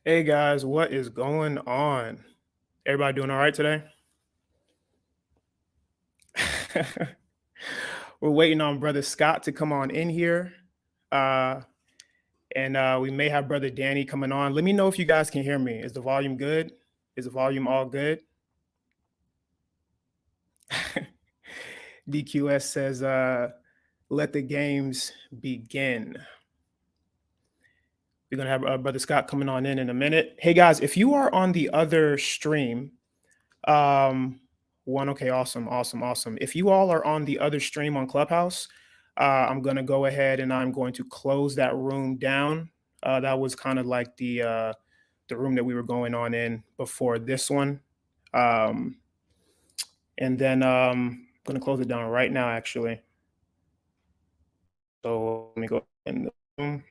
Hey guys, what is going on? Everybody doing all right today? We're waiting on Brother Scott to come on in here. Uh, and we may have Brother Danny coming on. Let me know if you guys can hear me. Is the volume good? Is the volume all good? DQS says, let the games begin. We're going to have Brother Scott coming on in a minute. Hey guys, if you are on the other stream, Um, one, okay, awesome, awesome, awesome. If you all are on the other stream on Clubhouse, I'm gonna go ahead and I'm going to close that room down. That was kind of like the room that we were going on in before this one. Um, and then I'm gonna close it down right now, actually. So let me go in the room.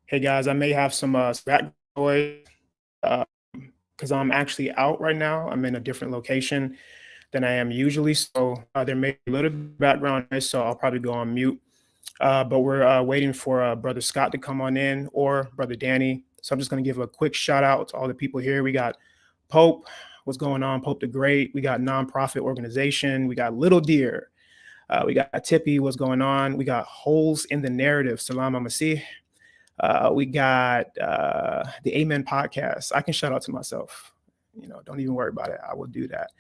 Hey guys, I may have some background noise because I'm actually out right now. I'm in a different location than I am usually. So there may be a little bit of background noise, so I'll probably go on mute. But we're waiting for Brother Scott to come on in or Brother Danny. So I'm just going to give a quick shout out to all the people here. We got Pope, what's going on? Pope the Great. We got nonprofit organization. We got Little Deer. We got Tippy, what's going on? We got Holes in the Narrative. Salam Masih. We got the Amen podcast. I can shout out to myself. Don't even worry about it. I will do that.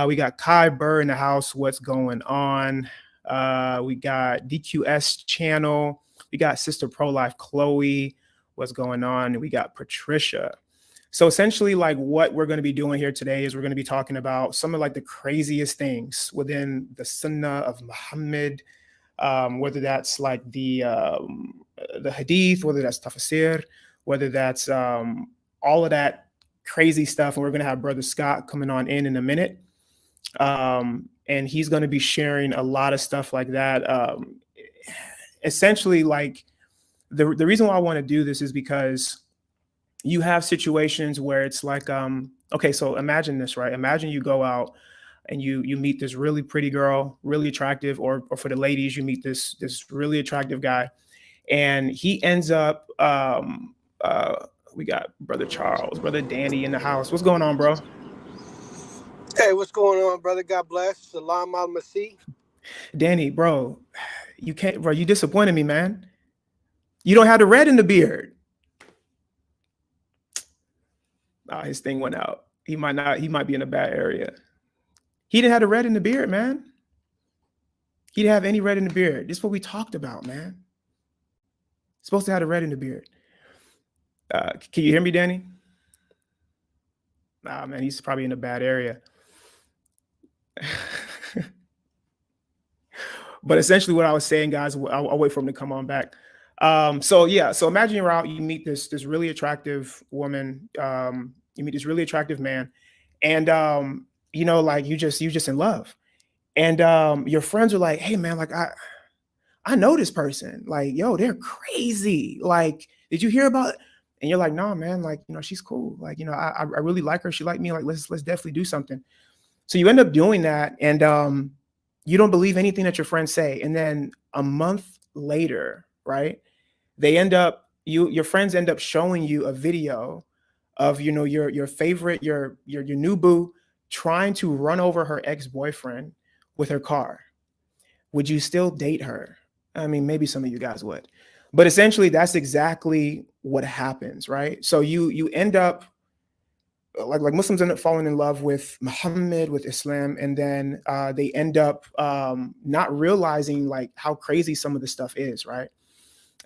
We got Kai Burr in the house. What's going on? We got DQS channel. We got Sister Pro Life Chloe. What's going on? We got Patricia. So essentially, like what we're going to be doing here today is we're going to be talking about some of like the craziest things within the Sunnah of Muhammad, whether that's like the Hadith, whether that's tafsir, whether that's all of that crazy stuff. And we're going to have Brother Scott coming on in a minute. And he's going to be sharing a lot of stuff like that. Essentially, like the reason why I want to do this is because you have situations where it's like, okay, so imagine this, right? Imagine you go out and you meet this really pretty girl, really attractive, or for the ladies, you meet this really attractive guy, and he ends up we got Brother Charles, Brother Danny in the house. What's going on, bro? Hey, what's going on, brother? God bless. Salam al Masih. Danny, bro, you can't, bro. You disappointed me, man. You don't have the red in the beard. His thing went out. He might not. He might be in a bad area. He didn't have the red in the beard, man. He didn't have any red in the beard. This is what we talked about, man. Supposed to have the red in the beard. Can you hear me, Danny? Nah, man, he's probably in a bad area. But essentially what I was saying, guys, I'll wait for him to come on back. So imagine you're out, you meet this really attractive woman, you meet this really attractive man, and like you just in love. And your friends are like, hey man, like I know this person. Like, yo, they're crazy. Like, did you hear about it? And you're like, no, man, like, she's cool. Like, I really like her. She liked me. Like, let's definitely do something. So you end up doing that, and you don't believe anything that your friends say. And then a month later, right? They end up your friends end up showing you a video of your favorite, your new boo trying to run over her ex-boyfriend with her car. Would you still date her? I mean, maybe some of you guys would. But essentially that's exactly what happens, right? So you end up like Muslims end up falling in love with Muhammad, with Islam, and then they end up not realizing like how crazy some of the stuff is, right?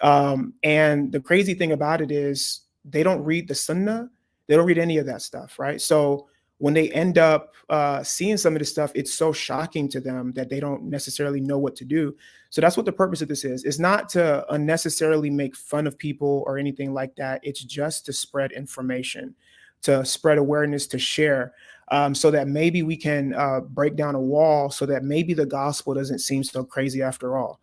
And the crazy thing about it is they don't read the Sunnah, they don't read any of that stuff, right? So when they end up seeing some of this stuff, it's so shocking to them that they don't necessarily know what to do. So that's what the purpose of this is. It's not to unnecessarily make fun of people or anything like that. It's just to spread information, to spread awareness, to share, so that maybe we can break down a wall, so that maybe the gospel doesn't seem so crazy after all.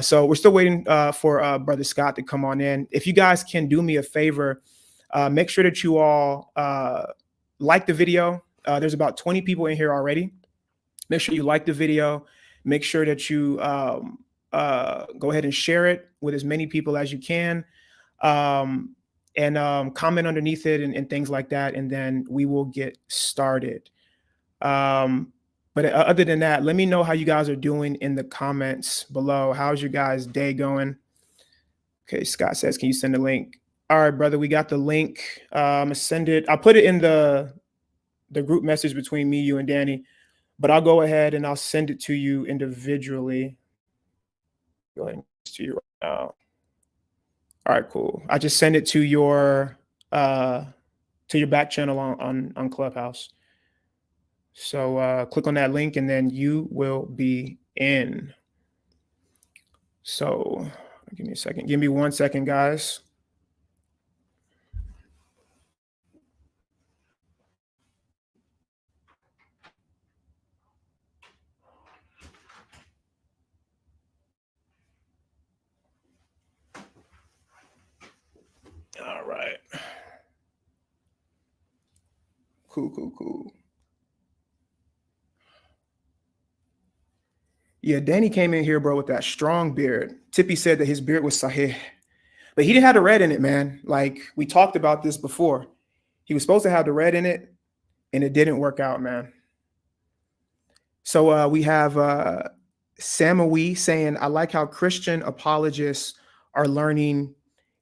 So we're still waiting for Brother Scott to come on in. If you guys can do me a favor, make sure that you all like the video. There's about 20 people in here already. Make sure you like the video. Make sure that you go ahead and share it with as many people as you can. and comment underneath it and things like that, and then we will get started. But other than that, let me know how you guys are doing in the comments below. How's your guys' day going? Okay, Scott says, can you send a link? All right, brother, we got the link. I'm gonna send it. I'll put it in the group message between me, you, and Danny, but I'll go ahead and I'll send it to you individually. Go ahead and to you right now. All right, cool. I just send it to your back channel on Clubhouse. So click on that link and then you will be in. So give me a second. Give me 1 second, guys. All right. Cool. Yeah, Danny came in here, bro, with that strong beard. Tippy said that his beard was sahih, but he didn't have the red in it, man. Like we talked about this before. He was supposed to have the red in it, and it didn't work out, man. So we have Samawi saying, I like how Christian apologists are learning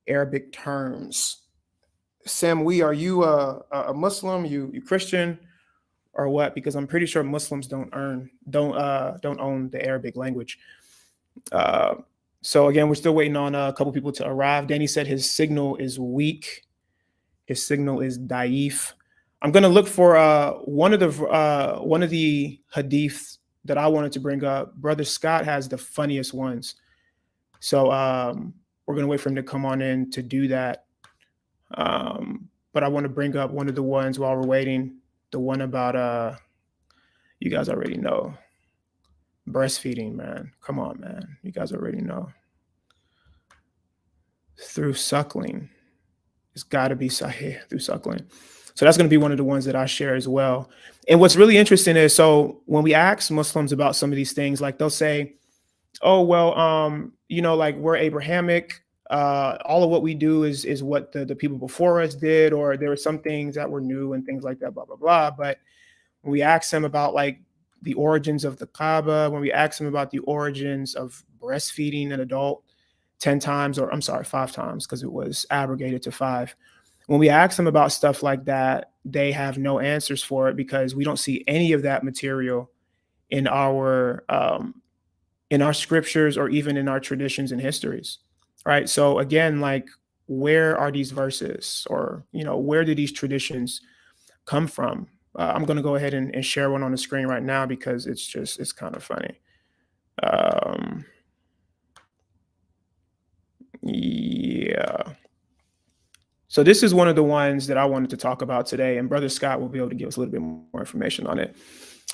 Arabic terms. Samawi, are you a Muslim? You Christian? Or what? Because I'm pretty sure Muslims don't own the Arabic language. So again, we're still waiting on a couple people to arrive. Danny said his signal is weak. His signal is daif. I'm gonna look for one of the hadiths that I wanted to bring up. Brother Scott has the funniest ones. So we're gonna wait for him to come on in to do that. But I want to bring up one of the ones while we're waiting. The one about you guys already know. Breastfeeding, man. Come on, man. You guys already know. Through suckling. It's got to be sahih through suckling. So that's going to be one of the ones that I share as well. And what's really interesting is, so when we ask Muslims about some of these things, like they'll say, oh, well, like we're Abrahamic. All of what we do is what the people before us did, or there were some things that were new and things like that, blah, blah, blah. But when we ask them about like the origins of the Kaaba, when we ask them about the origins of breastfeeding an adult 10 times, or I'm sorry, 5 times, because it was abrogated to 5. When we ask them about stuff like that, they have no answers for it because we don't see any of that material in our scriptures or even in our traditions and histories. Right. So again, like, where are these verses, or, where do these traditions come from? I'm going to go ahead and share one on the screen right now because it's kind of funny. Yeah. So this is one of the ones that I wanted to talk about today, and Brother Scott will be able to give us a little bit more information on it.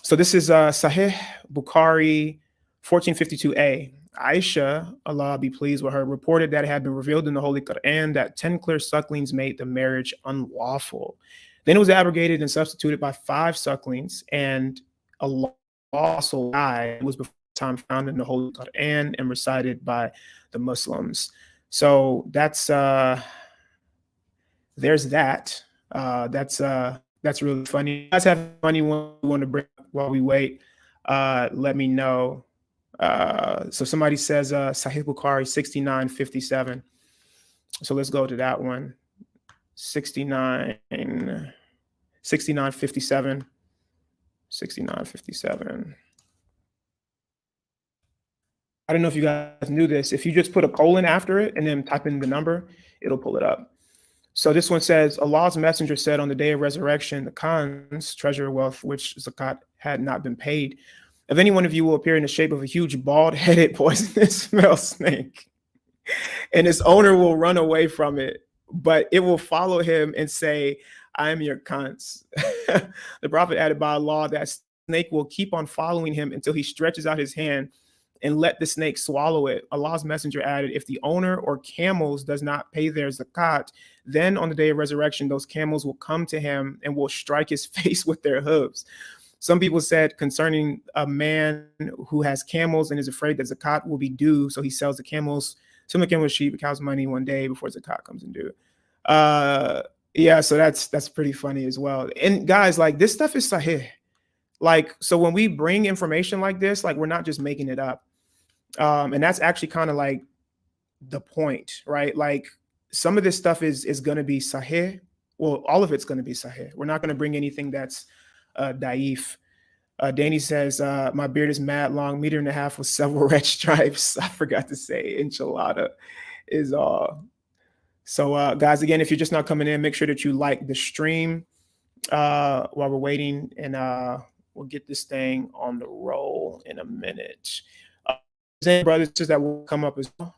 So this is Sahih Bukhari 1452a. Aisha, Allah be pleased with her, reported that it had been revealed in the Holy Quran that 10 clear sucklings made the marriage unlawful. Then it was abrogated and substituted by 5 sucklings, and Allah also died. It was before time found in the Holy Quran and recited by the Muslims. So that's there's that. That's really funny. If you guys have a funny one you want to bring up while we wait, let me know. So somebody says Sahih Bukhari 6957. So let's go to that one. 6957. I don't know if you guys knew this. If you just put a colon after it and then type in the number, it'll pull it up. So this one says, Allah's messenger said on the day of resurrection, the Khan's treasure wealth, which zakat had not been paid. If any one of you will appear in the shape of a huge bald-headed poisonous smell snake, and its owner will run away from it, but it will follow him and say, I am your Khan's. The Prophet added, by Allah, that snake will keep on following him until he stretches out his hand and let the snake swallow it. Allah's messenger added, if the owner or camels does not pay their zakat, then on the day of resurrection, those camels will come to him and will strike his face with their hooves. Some people said concerning a man who has camels and is afraid that zakat will be due, so he sells the camels, some of the camels, sheep, the cow's money one day before zakat comes in due. Uh, yeah, so that's pretty funny as well. And guys, like this stuff is sahih. Like, so when we bring information like this, like we're not just making it up. And that's actually kind of like the point, right? Like some of this stuff is going to be sahih. Well, all of it's going to be sahih. We're not going to bring anything that's daif. Danny says, my beard is mad long, meter and a half with several red stripes. I forgot to say enchilada is so guys, again, if you're just not coming in, make sure that you like the stream while we're waiting, and we'll get this thing on the roll in a minute. Brothers that will come up as well,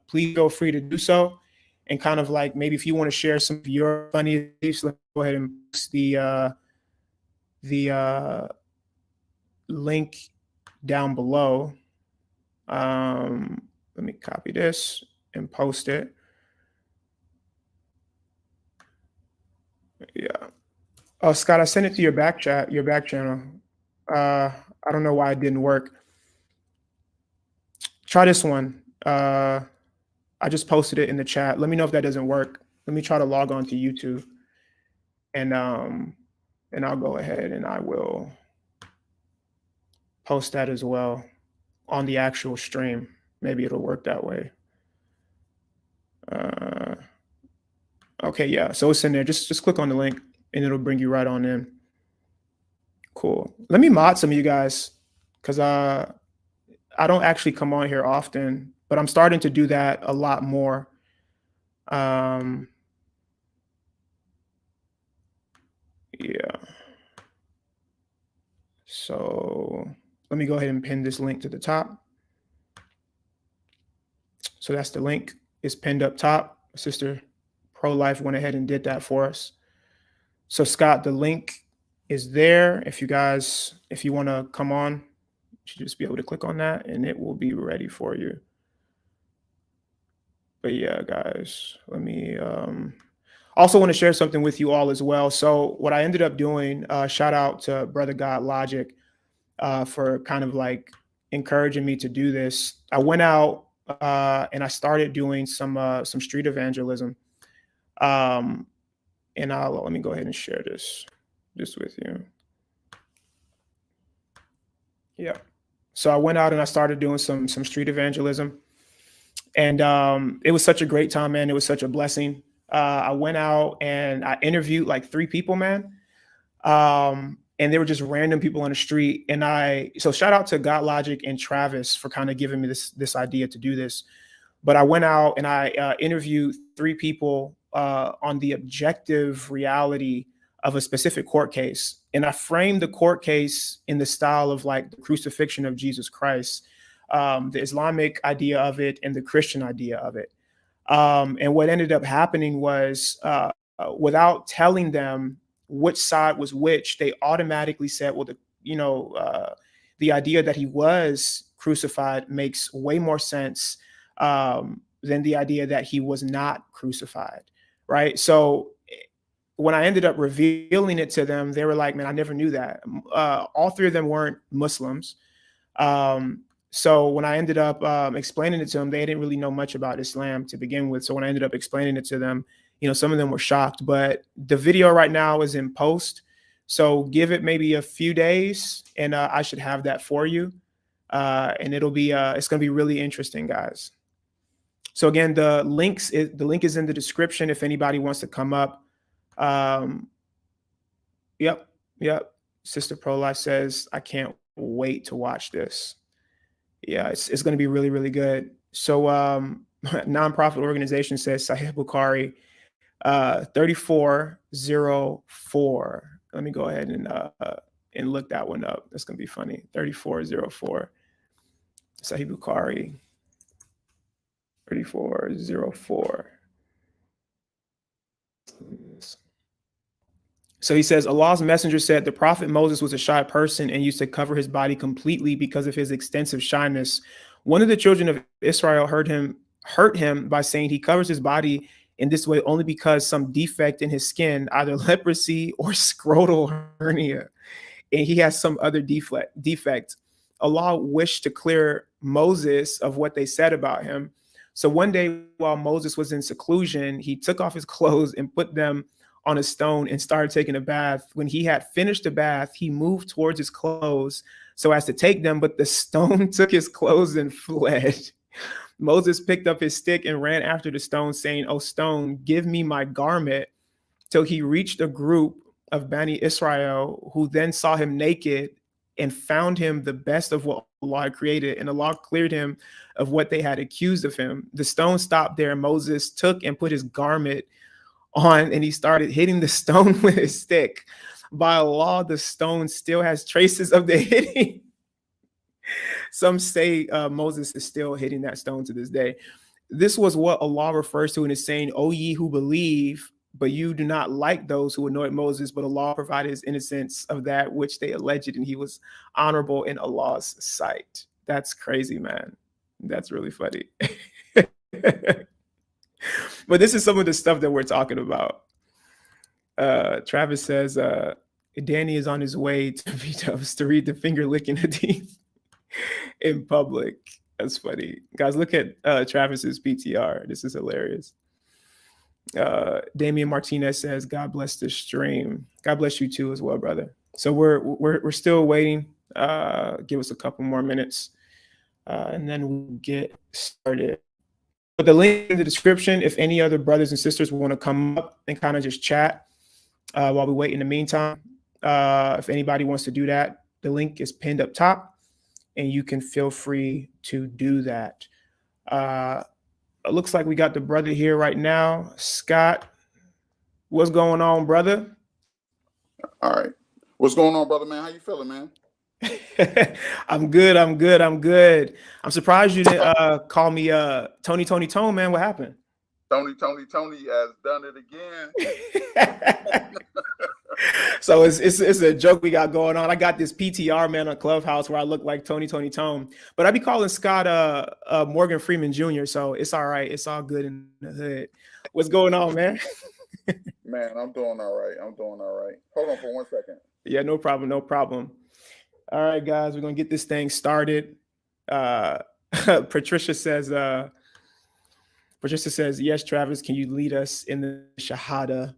please feel free to do so. And kind of like maybe if you want to share some of your funny beliefs, let's go ahead and post the link down below. Let me copy this and post it. Yeah. Oh, Scott, I sent it to your back chat, your back channel. I don't know why it didn't work. Try this one. I just posted it in the chat. Let me know if that doesn't work. Let me try to log on to YouTube, and I'll go ahead and I will post that as well on the actual stream. Maybe it'll work that way. Okay, yeah. So it's in there. Just click on the link, and it'll bring you right on in. Cool. Let me mod some of you guys, because I don't actually come on here often, but I'm starting to do that a lot more. Yeah. So let me go ahead and pin this link to the top. So that's the link. It's pinned up top. Sister Pro Life went ahead and did that for us. So Scott, the link is there. If you want to come on, you should just be able to click on that and it will be ready for you. But yeah, guys, let me also want to share something with you all as well. So what I ended up doing, shout out to Brother God Logic for kind of like encouraging me to do this. I went out and I started doing some street evangelism. And let me go ahead and share this with you. Yeah. So I went out and I started doing some street evangelism, and it was such a great time, man. It was such a blessing. I went out and I interviewed like 3 people, man. And they were just random people on the street. And so shout out to God Logic and Travis for kind of giving me this idea to do this. But I went out and I interviewed 3 people on the objective reality of a specific court case. And I framed the court case in the style of like the crucifixion of Jesus Christ, the Islamic idea of it and the Christian idea of it. And what ended up happening was without telling them which side was which, they automatically said, well, the idea that he was crucified makes way more sense than the idea that he was not crucified, right? So when I ended up revealing it to them, they were like, man, I never knew that. All 3 of them weren't Muslims. So when I ended up explaining it to them, they didn't really know much about Islam to begin with. So when I ended up explaining it to them, some of them were shocked, but the video right now is in post. So give it maybe a few days and I should have that for you. And it's going to be really interesting, guys. So again, the link is in the description if anybody wants to come up. Yep. Sister Pro Life says, I can't wait to watch this. Yeah, it's going to be really, really good. So nonprofit organization says Sahih Bukhari 3404. Let me go ahead and look that one up. That's going to be funny. 3404. Sahih Bukhari 3404. So he says, Allah's messenger said the prophet Moses was a shy person and used to cover his body completely because of his extensive shyness. One of the children of Israel hurt him by saying he covers his body in this way only because some defect in his skin, either leprosy or scrotal hernia, and he has some other defect. Allah wished to clear Moses of what they said about him. So one day while Moses was in seclusion, he took off his clothes and put them on a stone and started taking a bath. When he had finished the bath, he moved towards his clothes so as to take them, but the stone took his clothes and fled. Moses picked up his stick and ran after the stone, saying, "O stone, give me my garment," till he reached a group of Bani Israel, who then saw him naked and found him the best of what Allah had created. And Allah cleared him of what they had accused of him. The stone stopped there. Moses took and put his garment on, and he started hitting the stone with his stick. By Allah, the stone still has traces of the hitting. Some say Moses is still hitting that stone to this day. This was what Allah refers to in his saying, "O ye who believe, but you do not like those who annoyed Moses, but Allah provided his innocence of that which they alleged, and he was honorable in Allah's sight." That's crazy, man. That's really funny. But this is some of the stuff that we're talking about. Travis says, Danny is on his way to V-Dubs to read the finger licking hadith in public. That's funny. Guys, look at Travis's PTR. This is hilarious. Damian Martinez says, "God bless the stream." God bless you too as well, brother. So we're still waiting. Give us a couple more minutes, and then we'll get started. But the link in the description, if any other brothers and sisters want to come up and kind of just chat while we wait in the meantime, if anybody wants to do that, the link is pinned up top, and you can feel free to do that. It looks like we got the brother here right now. Scott, what's going on, brother? All right. What's going on, brother, man? How you feeling, man? I'm good. I'm surprised you didn't call me Tony Tone, man. What happened? Tony has done it again. So it's a joke we got going on. I got this PTR, man, on Clubhouse where I look like Tony Tone, but I be calling Scott Morgan Freeman Jr. So it's all right. It's all good in the hood. What's going on, man? Man, I'm doing all right. Hold on for 1 second. Yeah, no problem. All right, guys, we're gonna get this thing started. Patricia says, "Yes, Travis, can you lead us in the Shahada?"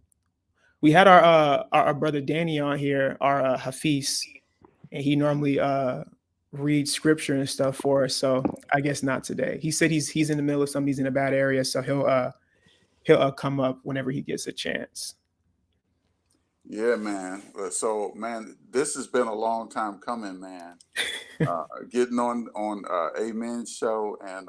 We had our brother Danny on here, our Hafiz, and he normally reads scripture and stuff for us. So I guess not today. He said he's in the middle of something. He's in a bad area, so he'll come up whenever he gets a chance. Yeah, man. So, man, this has been a long time coming, man. Getting on Amen's show and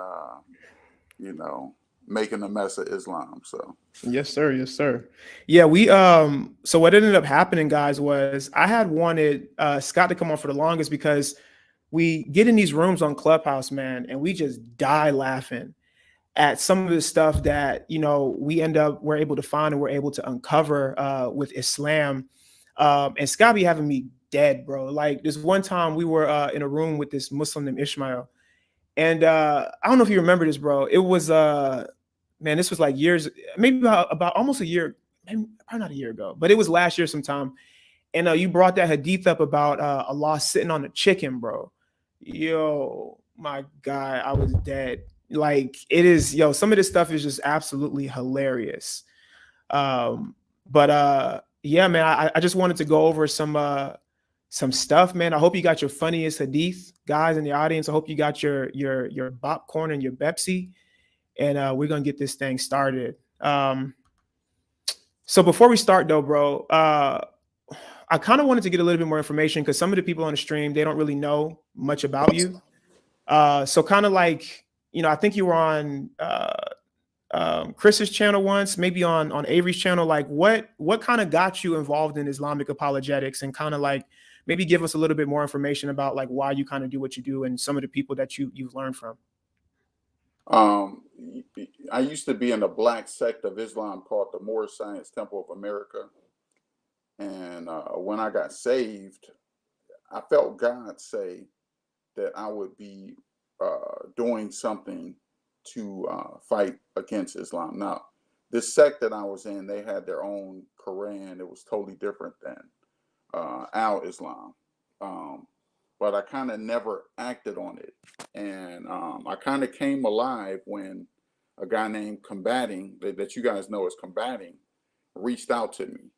making a mess of Islam. So Yes, sir. Yeah, we so what ended up happening, guys, was I had wanted Scott to come on for the longest because we get in these rooms on Clubhouse, man, and we just die laughing at some of the stuff that we're able to find and we're able to uncover with Islam. And Scott be having me dead, bro. Like this one time we were in a room with this Muslim named Ishmael. And I don't know if you remember this, bro. It was man, this was like years, maybe about almost a year, maybe, probably not a year ago, but it was last year sometime. And you brought that hadith up about Allah sitting on the chicken, bro. Yo, my God, I was dead. Like it is, some of this stuff is just absolutely hilarious. But yeah, man, I just wanted to go over some stuff, man. I hope you got your funniest hadith, guys in the audience. I hope you got your popcorn and your Pepsi, and we're gonna get this thing started. So before we start, though, bro, I kind of wanted to get a little bit more information because some of the people on the stream, they don't really know much about you. So kind of like, I think you were on Chris's channel once, maybe on Avery's channel. Like what kind of got you involved in Islamic apologetics, and kind of like maybe give us a little bit more information about like why you kind of do what you do and some of the people that you've learned from. I used to be in a black sect of Islam called the Moorish Science Temple of America. And when I got saved, I felt God say that I would be doing something to fight against Islam. Now, this sect that I was in, they had their own Quran. It was totally different than our Islam. But I kind of never acted on it. And I kind of came alive when a guy named Combating that you guys know as Combating reached out to me.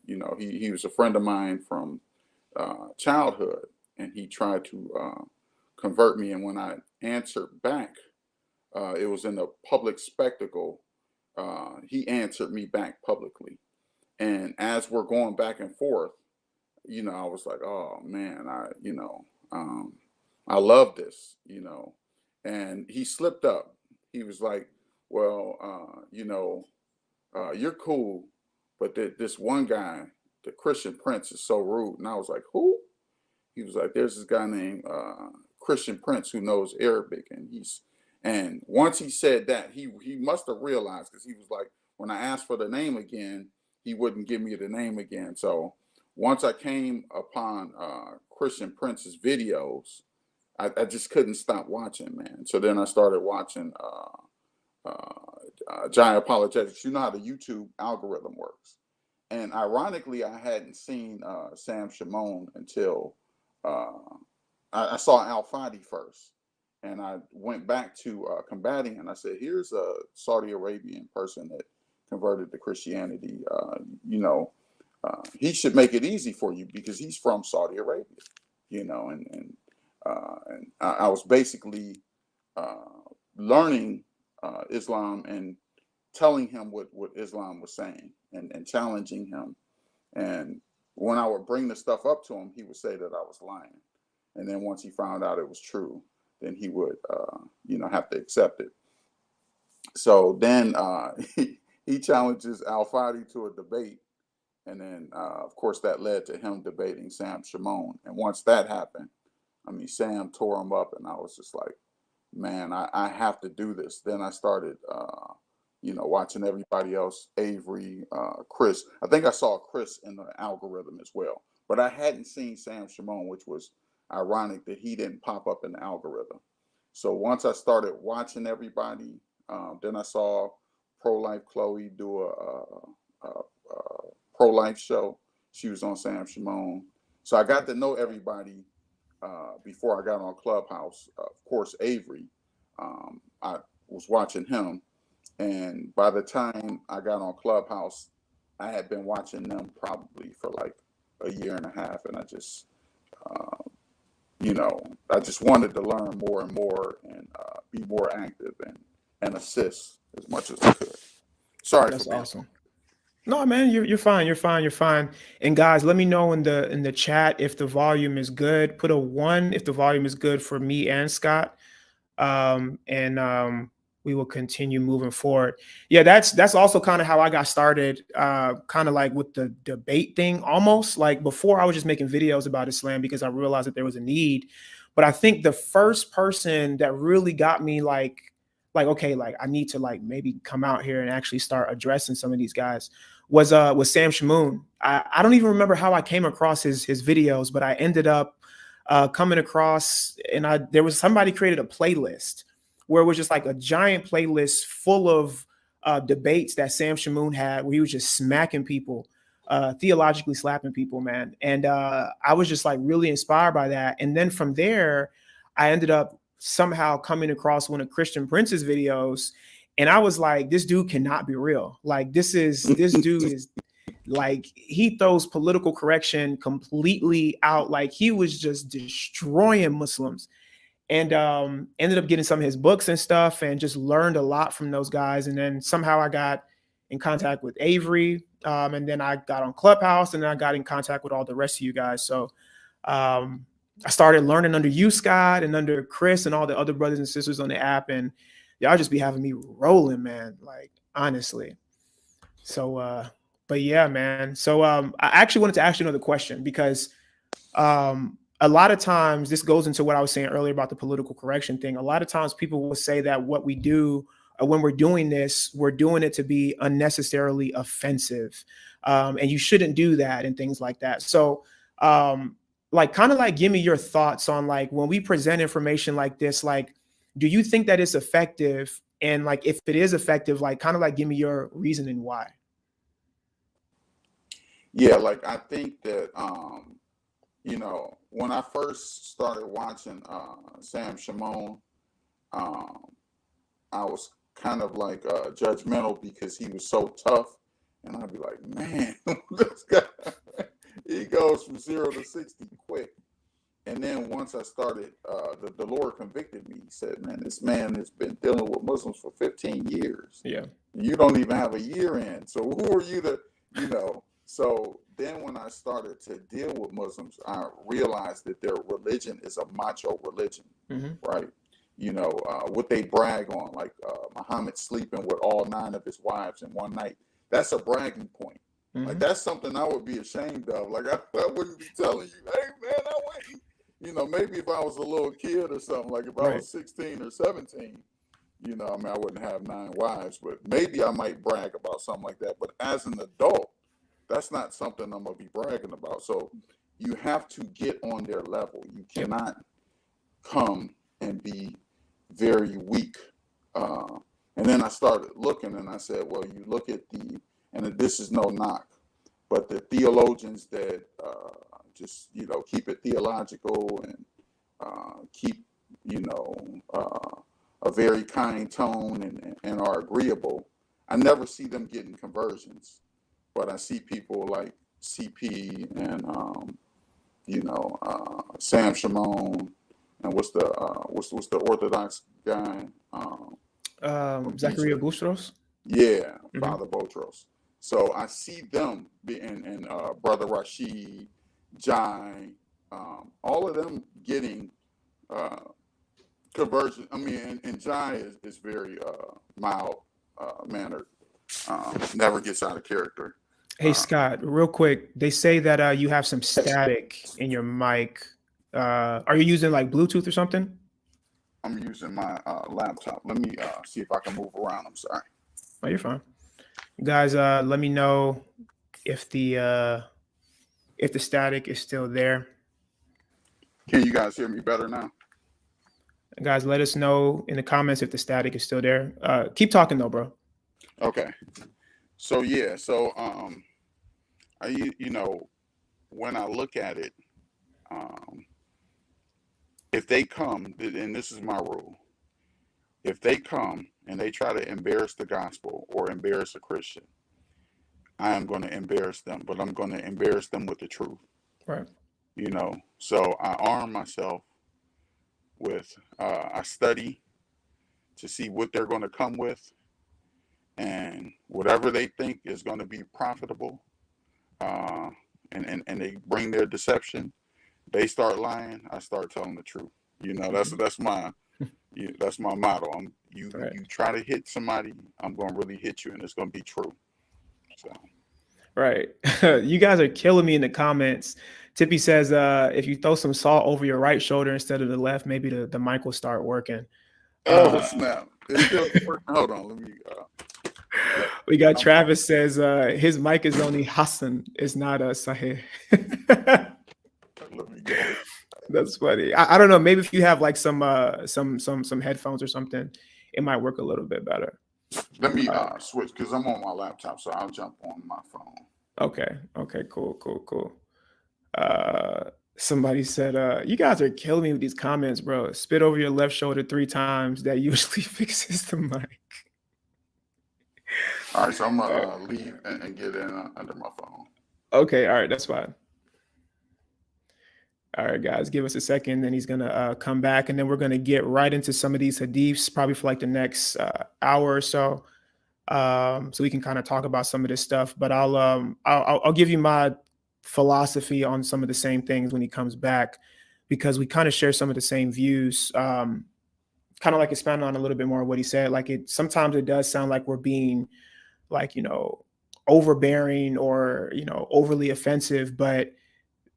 He was a friend of mine from childhood, and he tried to convert me. And when I answered back, it was in a public spectacle. He answered me back publicly. And as we're going back and forth, I was like, oh man, I love this, And he slipped up. He was like, well, you're cool, but this one guy, the Christian Prince, is so rude. And I was like, who? He was like, there's this guy named Christian Prince who knows Arabic, and once he said that, he must have realized, because he was like, when I asked for the name again, he wouldn't give me the name again. So once I came upon Christian Prince's videos, I just couldn't stop watching, man. So then I started watching Giant Apologetics. You know how the YouTube algorithm works. And ironically, I hadn't seen Sam Shimon until I saw Al Fadi first. And I went back to Combating, and I said, here's a Saudi Arabian person that converted to Christianity. He should make it easy for you because he's from Saudi Arabia, and I was basically learning Islam and telling him what Islam was saying and challenging him. And when I would bring the stuff up to him, he would say that I was lying. And then once he found out it was true, then he would, have to accept it. So then he challenges Al Fadi to a debate. And then, of course, that led to him debating Sam Shimon. And once that happened, Sam tore him up, and I was just like, man, I have to do this. Then I started, watching everybody else, Avery, Chris. I think I saw Chris in the algorithm as well. But I hadn't seen Sam Shimon, which was ironic that he didn't pop up in the algorithm. So once I started watching everybody, then I saw Pro-Life Chloe do a pro-life show. She was on Sam Shimon. So I got to know everybody before I got on Clubhouse. Of course, Avery, I was watching him. And by the time I got on Clubhouse, I had been watching them probably for like a year and a half. And I just, I just wanted to learn more and more and be more active and assist as much as I could. Sorry. That's awesome. No, man, you're fine. You're fine. You're fine. And guys, let me know in the chat if the volume is good. Put a 1 if the volume is good for me and Scott. We will continue moving forward. Yeah, that's also kind of how I got started, kind of like with the debate thing, almost like before I was just making videos about Islam because I realized that there was a need. But I think the first person that really got me like, okay, like I need to like maybe come out here and actually start addressing some of these guys was Sam Shimon. I don't even remember how I came across his videos, but I ended up coming across, and there was somebody created a playlist where it was just like a giant playlist full of debates that Sam Shimon had, where he was just smacking people, theologically slapping people, man. And I was just like really inspired by that. And then from there, I ended up somehow coming across one of Christian Prince's videos, and I was like, this dude cannot be real. Like this dude is like, he throws political correction completely out. Like he was just destroying Muslims. And ended up getting some of his books and stuff and just learned a lot from those guys. And then somehow I got in contact with Avery, and then I got on Clubhouse, and then I got in contact with all the rest of you guys. So I started learning under you, Scott, and under Chris and all the other brothers and sisters on the app, and y'all just be having me rolling, man, like honestly. So but yeah, man. So I actually wanted to ask you another question, because a lot of times this goes into what I was saying earlier about the political correction thing. A lot of times people will say that what we do when we're doing this, we're doing it to be unnecessarily offensive. And you shouldn't do that and things like that. So like, kind of like, give me your thoughts on like, when we present information like this, like, do you think that it's effective? And like, if it is effective, like, kind of like, give me your reasoning why. Yeah, like I think that when I first started watching Sam Shimon, I was kind of like judgmental because he was so tough, and I'd be like, man, this guy, he goes from 0 to 60 quick. And then once I started, the Lord convicted me. He said, man, this man has been dealing with Muslims for 15 years. Yeah. You don't even have a year in. So who are you to, So then when I started to deal with Muslims, I realized that their religion is a macho religion, right? What they brag on, like Muhammad sleeping with all 9 of his wives in one night. That's a bragging point. Like, that's something I would be ashamed of. Like, I wouldn't be telling you, hey, man, I went. Maybe if I was a little kid or something, like if I was 16 or 17, I wouldn't have 9 wives, but maybe I might brag about something like that. But as an adult, that's not something I'm going to be bragging about. So you have to get on their level. You cannot come and be very weak. And then I started looking and I said, well, you look at and this is no knock, but the theologians that just, keep it theological and keep, a very kind tone and are agreeable. I never see them getting conversions, but I see people like CP and, Sam Shimon, and what's the Orthodox guy? Zachariah Bustros. Yeah, Father Botros. So I see them and Brother Rashid, Jai, all of them getting conversion. I mean, and Jai is very mild mannered, never gets out of character. Hey, Scott, real quick, they say that you have some static in your mic. Are you using like Bluetooth or something? I'm using my laptop. Let me see if I can move around. I'm sorry. Oh, you're fine. Guys, let me know if the static is still there. Can you guys hear me better now? Guys, let us know in the comments if the static is still there. Keep talking though, bro. Okay. So yeah, when I look at it, if they come, and this is my rule, if they come and they try to embarrass the gospel or embarrass a Christian, I am going to embarrass them, but I'm going to embarrass them with the truth. Right. So I arm myself with, I study to see what they're going to come with, and whatever they think is going to be profitable, and they bring their deception, they start lying, I start telling the truth. That's my motto. You try to hit somebody, I'm going to really hit you, and it's going to be true. So. Right. You guys are killing me in the comments. Tippy says, if you throw some salt over your right shoulder instead of the left, maybe the mic will start working. Oh, snap. It's still working. Hold on. Let me. We got Travis says his mic is only Hassan. It's not Sahih. Let me go. That's funny. I don't know. Maybe if you have like some headphones or something, it might work a little bit better. Let me switch because I'm on my laptop, so I'll jump on my phone. Okay. Cool. Somebody said, you guys are killing me with these comments, bro. Spit over your left shoulder 3 times. That usually fixes the mic. All right, so I'm gonna leave and get in under my phone. Okay, all right, that's fine. All right, guys, give us a second. Then he's gonna come back, and then we're gonna get right into some of these hadiths, probably for like the next hour or so, so we can kind of talk about some of this stuff. But I'll give you my philosophy on some of the same things when he comes back, because we kind of share some of the same views. Kind of like expand on a little bit more of what he said. Like sometimes it does sound like we're being like, overbearing or, overly offensive, but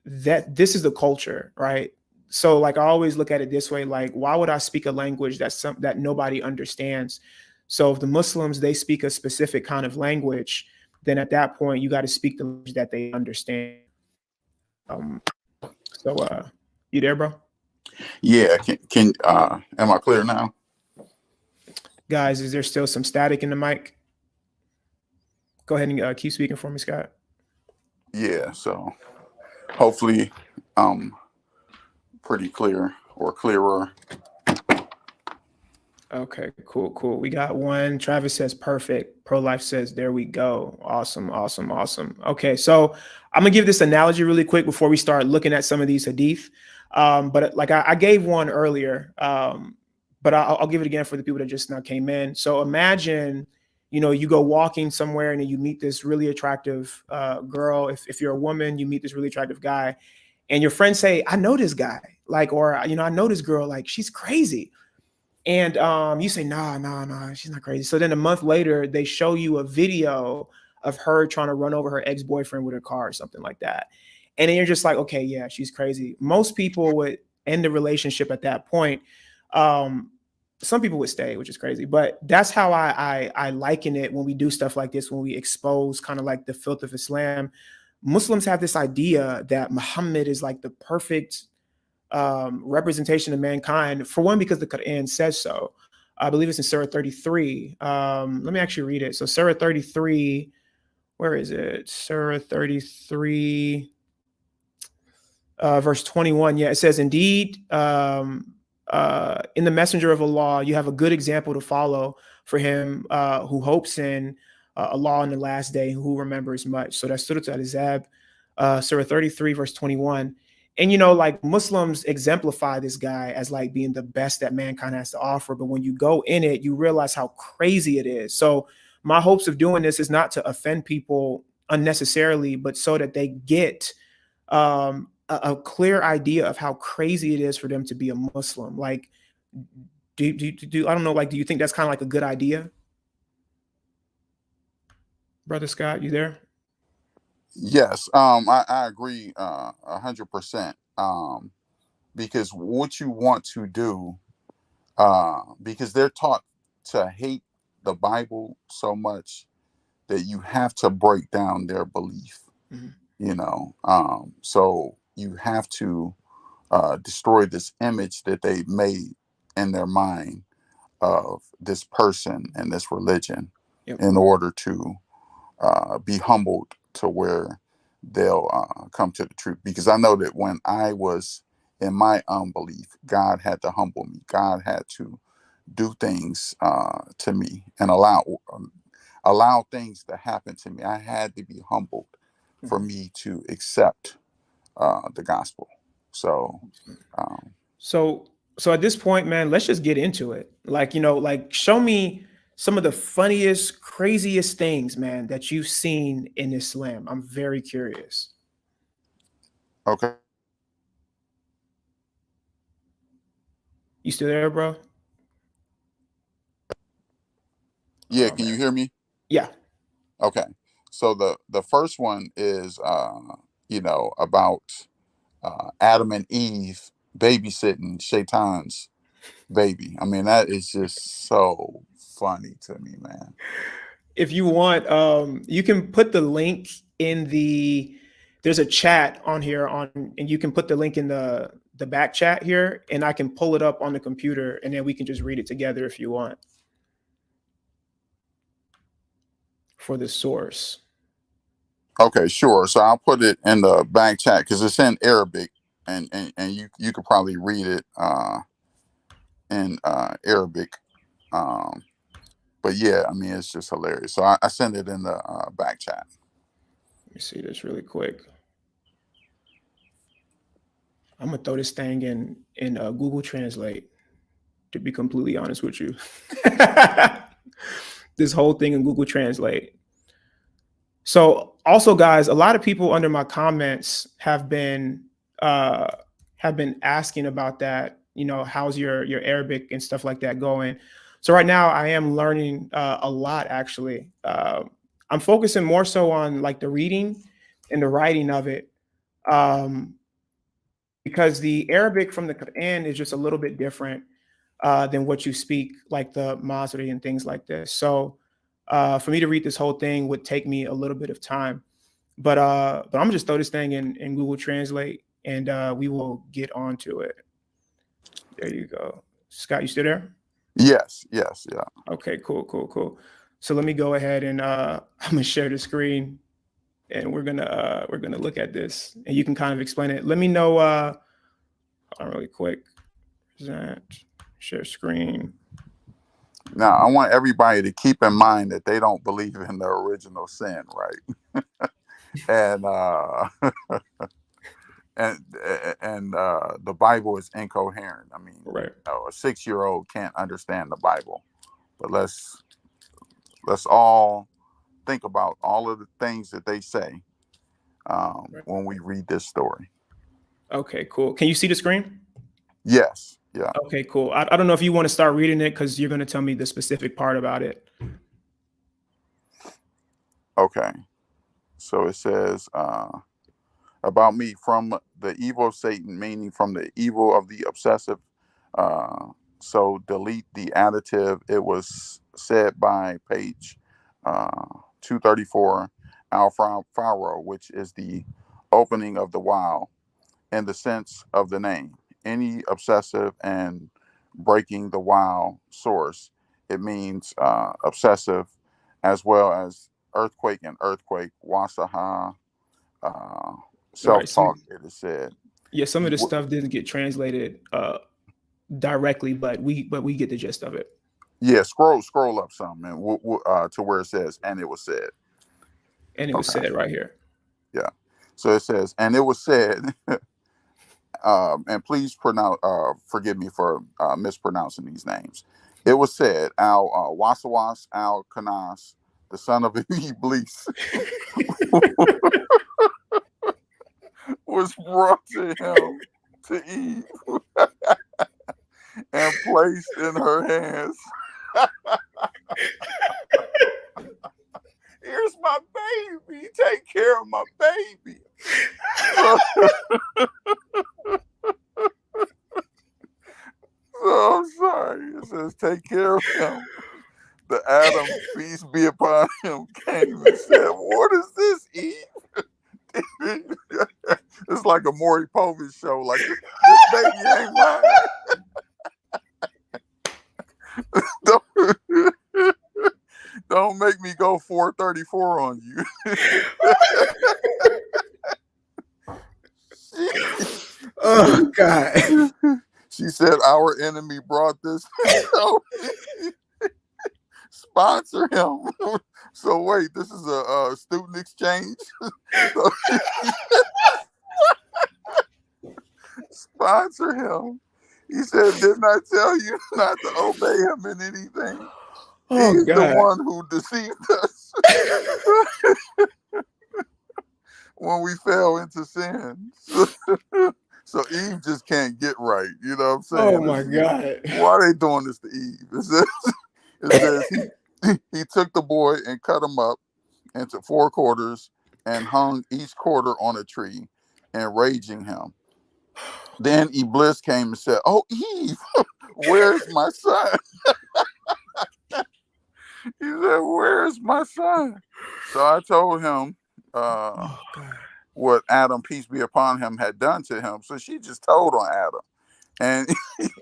that this is the culture, right? So like, I always look at it this way, like, why would I speak a language that nobody understands? So if the Muslims, they speak a specific kind of language, then at that point, you got to speak the language that they understand. You there, bro? Yeah. Am I clear now? Guys, is there still some static in the mic? Go ahead and keep speaking for me, Scott. Yeah, so hopefully I'm pretty clear or clearer. Okay, cool, cool. We got one. Travis says perfect. Pro Life says there we go. Awesome, awesome, awesome. Okay, so I'm gonna give this analogy really quick before we start looking at some of these hadith. But like I gave one earlier, but I'll give it again for the people that just now came in. So imagine, you go walking somewhere and then you meet this really attractive girl. If you're a woman, you meet this really attractive guy, and your friends say, "I know this guy," like, or I know this girl, like she's crazy. And you say, nah, she's not crazy. So then a month later, they show you a video of her trying to run over her ex-boyfriend with her car or something like that. And then you're just like, okay, yeah, she's crazy. Most people would end the relationship at that point. Um, some people would stay, which is crazy. But that's how I liken it when we do stuff like this, when we expose kind of like the filth of Islam. Muslims have this idea that Muhammad is like the perfect representation of mankind, for one, because the Quran says so. I believe it's in Surah 33. Let me actually read it. So Surah 33, where is it? Surah 33, verse 21. Yeah, it says, indeed, in the messenger of Allah, you have a good example to follow for him who hopes in Allah in the last day, who remembers much. So that's Surah Al-Ahzab, Surah 33, verse 21. And, like Muslims exemplify this guy as like being the best that mankind has to offer. But when you go in it, you realize how crazy it is. So my hopes of doing this is not to offend people unnecessarily, but so that they get a clear idea of how crazy it is for them to be a Muslim. Like, I don't know, like, do you think that's kind of like a good idea? Brother Scott, you there? Yes, I agree 100%. Because what you want to do, because they're taught to hate the Bible so much that you have to break down their belief. Mhm. So you have to destroy this image that they made in their mind of this person and this religion Yep. in order to be humbled to where they'll come to the truth. Because I know that when I was in my unbelief, God had to humble me. God had to do things to me and allow things to happen to me. I had to be humbled for me to accept the gospel. So, um, So at this point, man, let's just get into it. Like, like show me some of the funniest, craziest things, man, that you've seen in Islam. I'm very curious. okay. You still there, bro? Yeah. Oh Can you man. hear me? Yeah. Okay. So the first one is, about Adam and Eve babysitting Shaitan's baby. I mean, that is just so funny to me, man. If you want, you can put the link in there's a chat on here and you can put the link in the back chat here, and I can pull it up on the computer, and then we can just read it together if you want for the source. Okay, sure. So I'll put it in the back chat because it's in Arabic, and you could probably read it in Arabic. Um, but yeah, I mean, it's just hilarious. So I send it in the back chat. Let me see this really quick. I'm gonna throw this thing in Google Translate, to be completely honest with you. This whole thing in Google Translate. So also, guys, a lot of people under my comments uh, have been asking about that. How's your Arabic and stuff like that going? So right now, I am learning a lot. Actually, I'm focusing more so on like the reading and the writing of it, um, because the Arabic from the Quran is just a little bit different than what you speak, like the Masri and things like this. So for me to read this whole thing would take me a little bit of time. But I'm gonna just throw this thing in Google Translate, and we will get onto it. There you go. Scott, you still there? Yes, yes, yeah. Okay, cool, cool, cool. So let me go ahead and I'm gonna share the screen, and we're gonna look at this, and you can kind of explain it. Let me know hold on really quick. Present, share screen. Now, I want everybody to keep in mind that they don't believe in the original sin, right? And and the Bible is incoherent. I mean, Right. a 6-year-old can't understand the Bible. But let's all think about all of the things that they say Right. when we read this story. Okay, cool. Can you see the screen? Yes, yeah, Okay, cool. I don't know if you want to start reading it because you're going to tell me the specific part about it. okay. So it says about me from the evil of Satan, meaning from the evil of the obsessive. Uh, so delete the additive. It was said by page 234, Al Faro, which is the opening of the wow in the sense of the name. Any obsessive and breaking the wow source, it means obsessive, as well as earthquake and earthquake, wasaha, uh, self Right. talk, it is said. Yeah, some of He this w- stuff didn't get translated directly, but we get the gist of it. yeah, scroll up some and to where it says, and it was said. And it was Okay, said right here. yeah. So it says, and it was said, and please forgive me for mispronouncing these names. It was said, Al Wasawas Al Kanas, the son of Iblis, was brought to him, to Eve, and placed in her hands. Here's my baby. Take care of my baby. So I'm sorry. It says, take care of him. The Adam, peace be upon him, came and said, what is this, Eve? It's like a Maury Povich show. Like, this baby ain't mine. don't, don't make me go 434 on you. Oh God. She said, our enemy brought this. So sponsor him. So wait, this is a student exchange. So, sponsor him. He said, didn't I tell you not to obey him in anything? Oh He's the God. one who deceived us when we fell into sin. So Eve just can't get right. You know what I'm Oh saying? my God. Why are they doing this to Eve? It says he took the boy and cut him up into 4 quarters and hung each quarter on a tree, enraging him. Then Iblis came and said, oh, Eve, where's my son? He said, where's my son? So I told him Oh God. what Adam, peace be upon him, had done to him. So she just told on Adam. And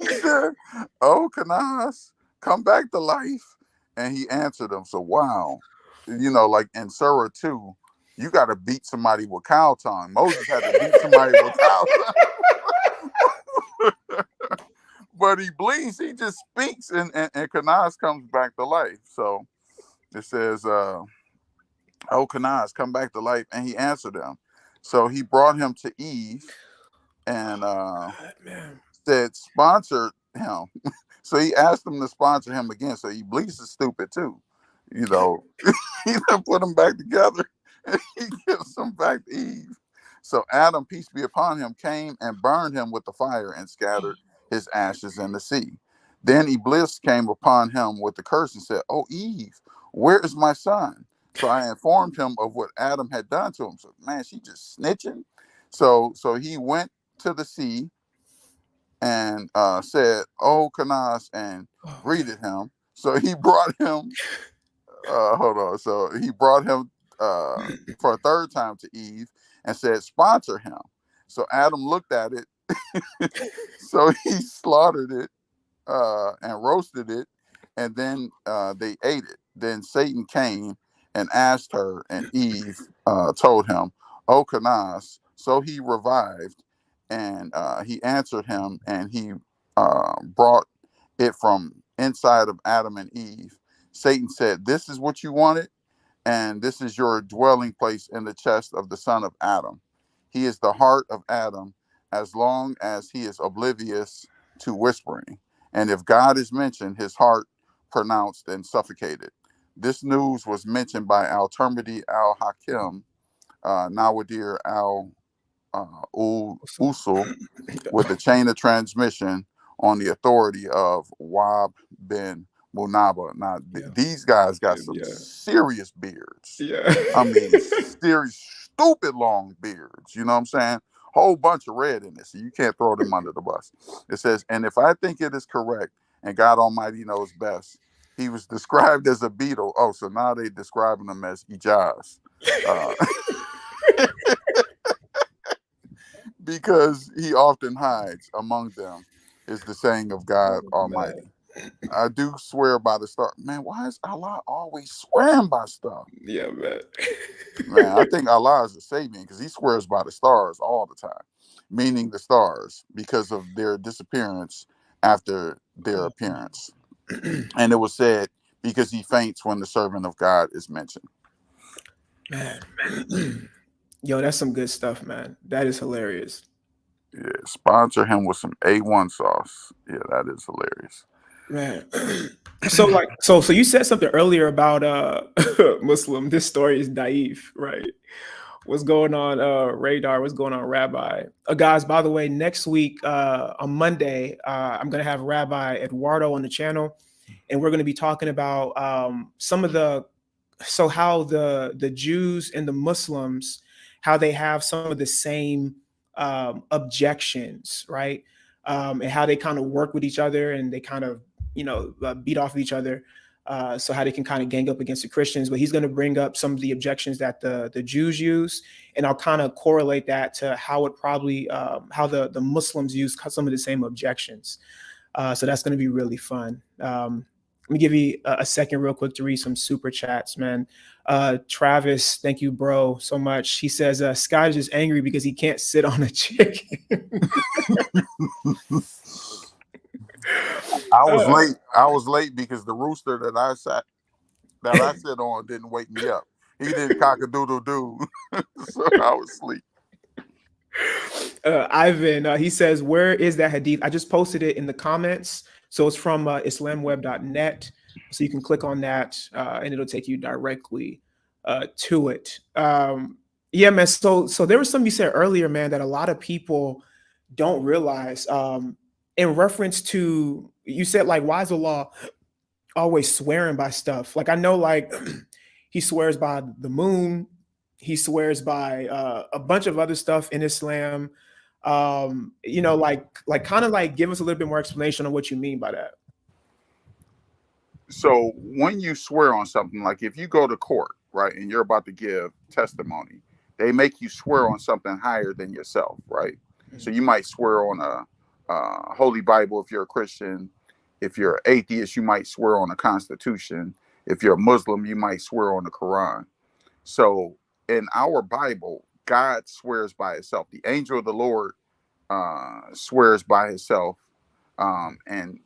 he said, oh, Kanas, come back to life. And he answered him. So, wow. Like in Surah 2, you got to beat somebody with cow tongue. Moses had to beat somebody with cow tongue. But he bleeds, he just speaks, and Kanas comes back to life. So it says, oh, Kanas, come back to life. And he answered him. So he brought him to Eve and God, man. said, sponsor him. So he asked him to sponsor him again. So Iblis is stupid too. He done put them back together and he gives them back to Eve. So Adam, peace be upon him, came and burned him with the fire and scattered his ashes in the sea. Then Iblis came upon him with the curse and said, oh, Eve, where is my son? So I informed him of what Adam had done to him. So, man, she just snitching. So he went to the sea and said, oh, Kanas, and Oh, greeted him. So he brought him, hold on. So he brought him for a third time to Eve and said, sponsor him. So Adam looked at it. So he slaughtered it and roasted it. And then they ate it. Then Satan came and asked her, and Eve told him, oh, Kanas. So he revived and he answered him, and he brought it from inside of Adam and Eve. Satan said, "This is what you wanted, and this is your dwelling place in the chest of the son of Adam. He is the heart of Adam as long as he is oblivious to whispering. And if God is mentioned, his heart pronounced and suffocated." This news was mentioned by Al-Tirmidhi al-Hakim, Nawadir al-Usul, with a chain of transmission on the authority of Wahb bin Munaba. Now, Yeah. these guys got some Yeah. serious beards. Yeah. I mean, serious, stupid long beards. You know what I'm saying? Whole bunch of red in this, so you can't throw them under the bus. It says, "And if I think it is correct, and God Almighty knows best, he was described as a beetle." Oh, so now they describing him as Ijaz. Because he often hides among them, is the saying of God Almighty. "I do swear by the star." Man, why is Allah always swearing by stuff? Yeah, man. Man, I think Allah is a Sabian because he swears by the stars all the time, meaning the stars, because of their disappearance after their appearance. And it was said, because he faints when the servant of God is mentioned. Man. Yo, that's some good stuff, man. That is hilarious. Yeah, sponsor him with some A1 sauce. Yeah, that is hilarious. Man. So you said something earlier about Muslim. This story is naive, right? What's going on, Radar? What's going on, Rabbi? Guys, by the way, next week on Monday, I'm going to have Rabbi Eduardo on the channel, and we're going to be talking about how the Jews and the Muslims, how they have some of the same objections, right? And how they kind of work with each other, and they kind of beat off of each other. So how they can kind of gang up against the Christians. But he's going to bring up some of the objections that the Jews use, and I'll kind of correlate that to how it probably how the Muslims use some of the same objections. So that's going to be really fun. Let me give you a second real quick to read some super chats, man. Travis, thank you, bro, so much. He says, Scott is just angry because he can't sit on a chicken. I was late because the rooster that I sit on didn't wake me up. He didn't cock a doodle doo. So I was asleep. Ivan, he says, where is that hadith? I just posted it in the comments. So it's from islamweb.net. So you can click on that and it'll take you directly to it. Yeah, man. So there was something you said earlier, man, that a lot of people don't realize in reference to, you said, like, why is Allah always swearing by stuff? Like, I know, like, he swears by the moon. He swears by a bunch of other stuff in Islam. Like kind of like give us a little bit more explanation on what you mean by that. So when you swear on something, like if you go to court, right, and you're about to give testimony, they make you swear on something higher than yourself, right? Mm-hmm. So you might swear on a Holy Bible if you're a Christian. If you're an atheist, you might swear on the Constitution. If you're a Muslim, you might swear on the Quran. So in our Bible, God swears by himself. The angel of the Lord swears by himself. And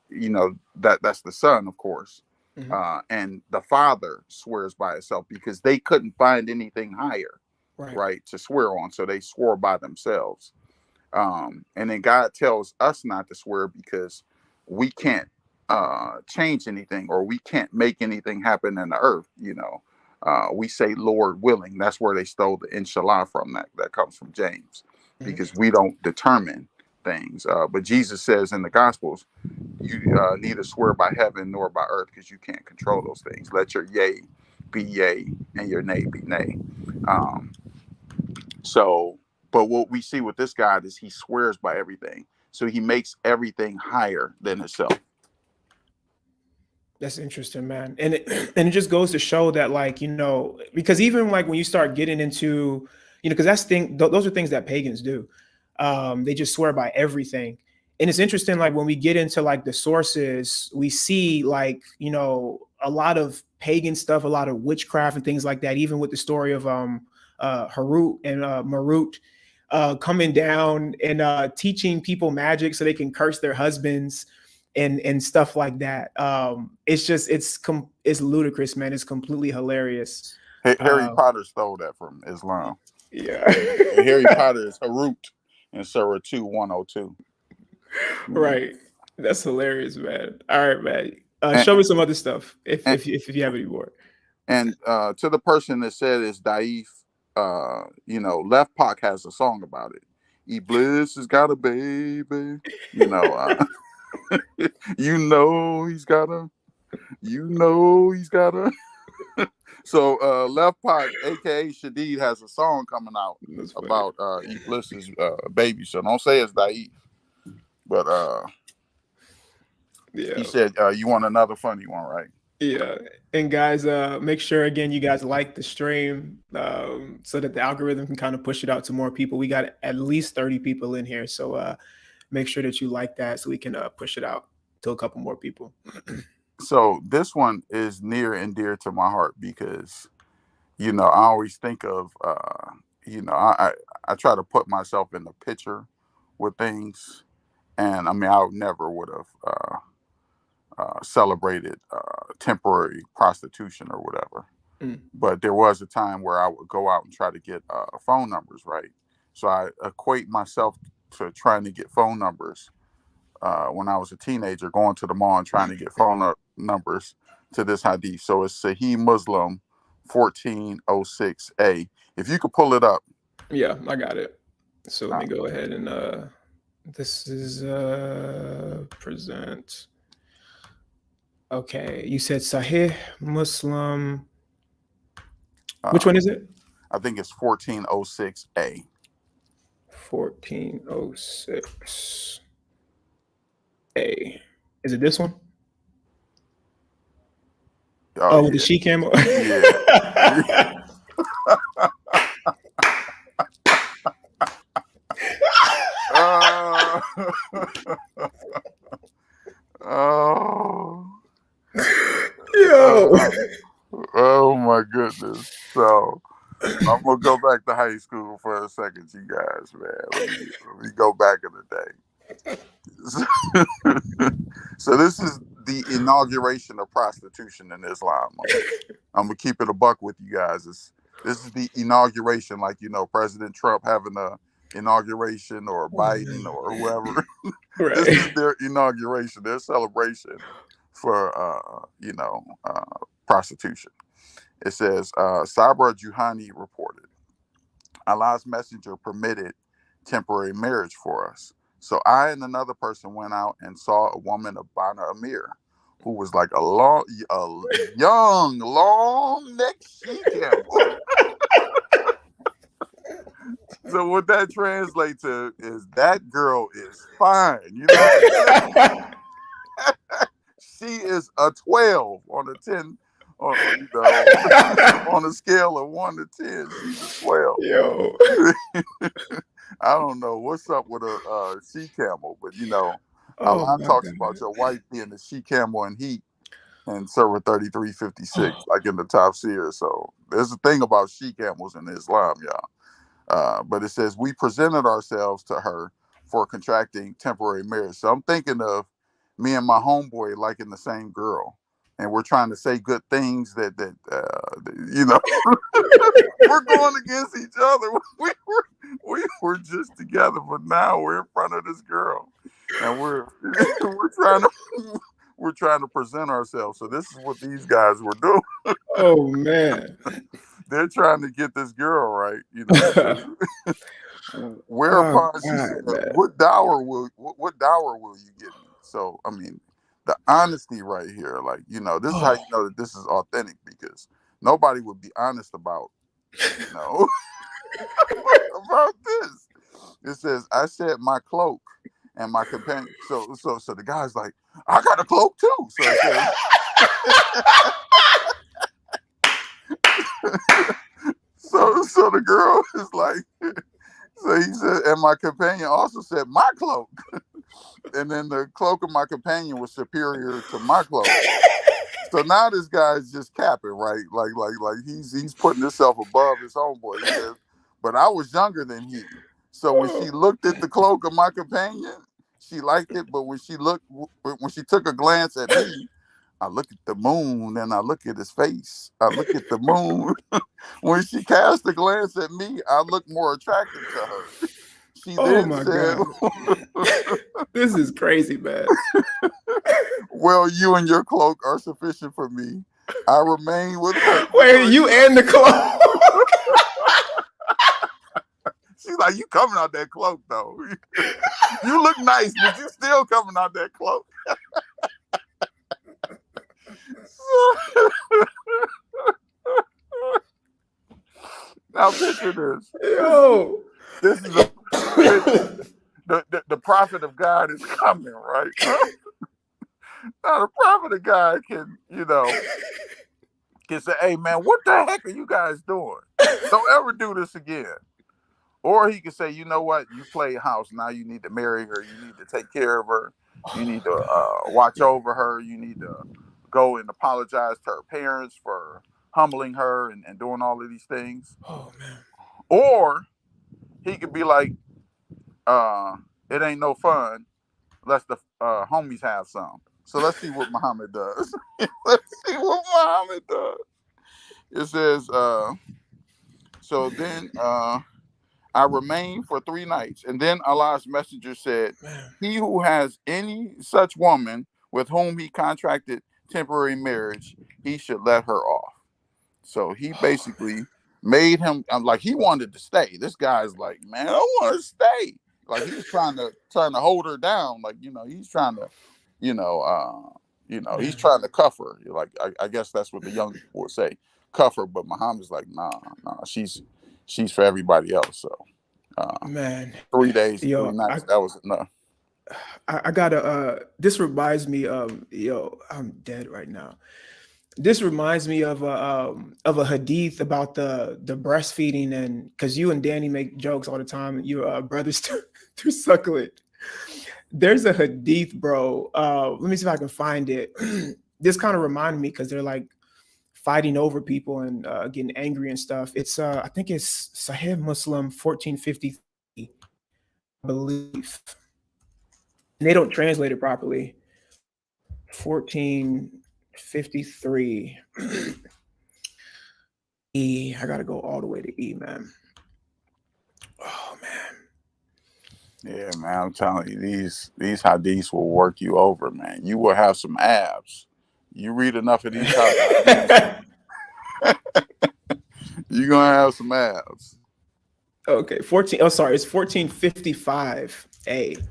that's the Son, of course. Mm-hmm. And the Father swears by himself because they couldn't find anything higher, right, to swear on. So they swore by themselves. And then God tells us not to swear because we can't change anything, or we can't make anything happen in the earth. We say Lord willing. That's where they stole the inshallah from. That comes from James, because we don't determine things. But Jesus says in the Gospels, you neither swear by heaven nor by earth, because you can't control those things. Let your yea be yea and your nay be nay. But what we see with this God is he swears by everything. So he makes everything higher than himself. That's interesting, man. And it just goes to show that, like, because even like when you start getting into, because those are things that pagans do. They just swear by everything. And it's interesting, like when we get into like the sources, we see like, a lot of pagan stuff, a lot of witchcraft and things like that, even with the story of Harut and Marut coming down and teaching people magic so they can curse their husbands. and stuff like that. It's just it's ludicrous, man. It's completely hilarious. Harry Um, Potter stole that from Islam. yeah. And Harry Potter is Harut in Surah 2:102. Right. That's hilarious, man. All right, man. And, Show me some other stuff and, if you have any more. and to the person that said it's Daif, Left Pac has a song about it. Iblis has got a baby. You know, you know he's got a. So Left Pac, aka Shadid, has a song coming out That's funny. about Iblis's baby. So don't say it's Daif, but Yeah. he said you want another funny one, right? Yeah. And guys, make sure again you guys like the stream so that the algorithm can kind of push it out to more people. We got at least 30 people in here. So make sure that you like that so we can push it out to a couple more people. So this one is near and dear to my heart because, I always think of, I try to put myself in the picture with things. And I mean, I never would have celebrated temporary prostitution or whatever. But there was a time where I would go out and try to get phone numbers, right? So I equate myself to trying to get phone numbers when I was a teenager, going to the mall and trying to get phone numbers to this hadith. So it's Sahih Muslim 1406a. If you could pull it up. Yeah, I got it. So let me go ahead and this is present. Okay, you said Sahih Muslim. Which one is it? I think it's 1406a. 1406. Is it this one? Oh, with the she camel. Yeah. Yo. Oh my goodness. So I'm gonna go back to high school for a second, you guys, man. Let me go back in the day. So this is the inauguration of prostitution in Islam. I'm gonna keep it a buck with you guys. This is the inauguration, like President Trump having a inauguration, or Biden, or whoever. Right. This is their inauguration, their celebration for prostitution. It says Sabra Juhani reported, Allah's messenger permitted temporary marriage for us. So I and another person went out and saw a woman of Bana Amir who was like a young, long-necked she-camel. So what that translates to is that girl is fine. She is a 12 on a 10, on a scale of 1 to 10. She's a 12. Yo. I don't know what's up with a she camel, but Allah talks about your wife being a she camel in heat in Surah 33:56, like in the Tafsir. So there's a thing about she camels in Islam, y'all. But it says we presented ourselves to her for contracting temporary marriage. So I'm thinking of me and my homeboy liking the same girl, and we're trying to say good things that we're going against each other. We were just together, but now we're in front of this girl, and we're trying to present ourselves. So this is what these guys were doing. Oh man. They're trying to get this girl right, Whereupon she said, "What dower will you give me?" So I mean, the honesty right here, like this is how you know that this is authentic, because nobody would be honest about about this. It says, "I said my cloak and my companion." So the guy's like, "I got a cloak too." So it says, so the girl is like, so he said, and my companion also said my cloak. And then the cloak of my companion was superior to my cloak. So now this guy's just capping, right? Like he's putting himself above his homeboy. He says, but I was younger than he. So when she looked at the cloak of my companion, she liked it, but when she took a glance at me, I look at the moon and I look at his face. I look at the moon. When she cast a glance at me, I look more attractive to her. She Oh then my said, God. This is crazy, man. "Well, you and your cloak are sufficient for me. I remain with hope for Wait, 3 you and the cloak. She's like, you coming out that cloak though. You look nice, but you still coming out that cloak. Now picture this. Yo. This is the prophet of God is coming, right? Now the prophet of God can, can say, hey man, what the heck are you guys doing? Don't ever do this again. Or he could say, you know what, you play house, now you need to marry her, you need to take care of her, you need to watch over her, you need to go and apologize to her parents for humbling her and doing all of these things. Oh man. Or he could be like, it ain't no fun unless the homies have some. So let's see what Muhammad does. Let's see what Muhammad does. It says, so then I remained for 3 nights. And then Allah's messenger said, he who has any such woman with whom he contracted temporary marriage, he should let her off. So he basically made him, like, he wanted to stay. This guy's like, man, I want to stay. Like, he's trying to hold her down. Like, he's trying to, he's trying to cuff her. Like, I guess that's what the young people would say, cuff her. But Muhammad's like, nah, she's for everybody else. So, man, 3 days, yo, 3 nights, that was enough. I gotta. This reminds me of I'm dead right now. This reminds me of a hadith about the breastfeeding, and because you and Danny make jokes all the time, your brothers through suckling. There's a hadith, bro. Let me see if I can find it. This kind of reminded me because they're like fighting over people and getting angry and stuff. It's I think it's Sahih Muslim 1453, I believe. And they don't translate it properly. 1453. E. I gotta go all the way to E, man. Oh man. Yeah, man, I'm telling you, these hadiths will work you over, man. You will have some abs. You read enough of these hadiths, you're gonna have some abs. Okay, 14. Oh, sorry, it's 1455A.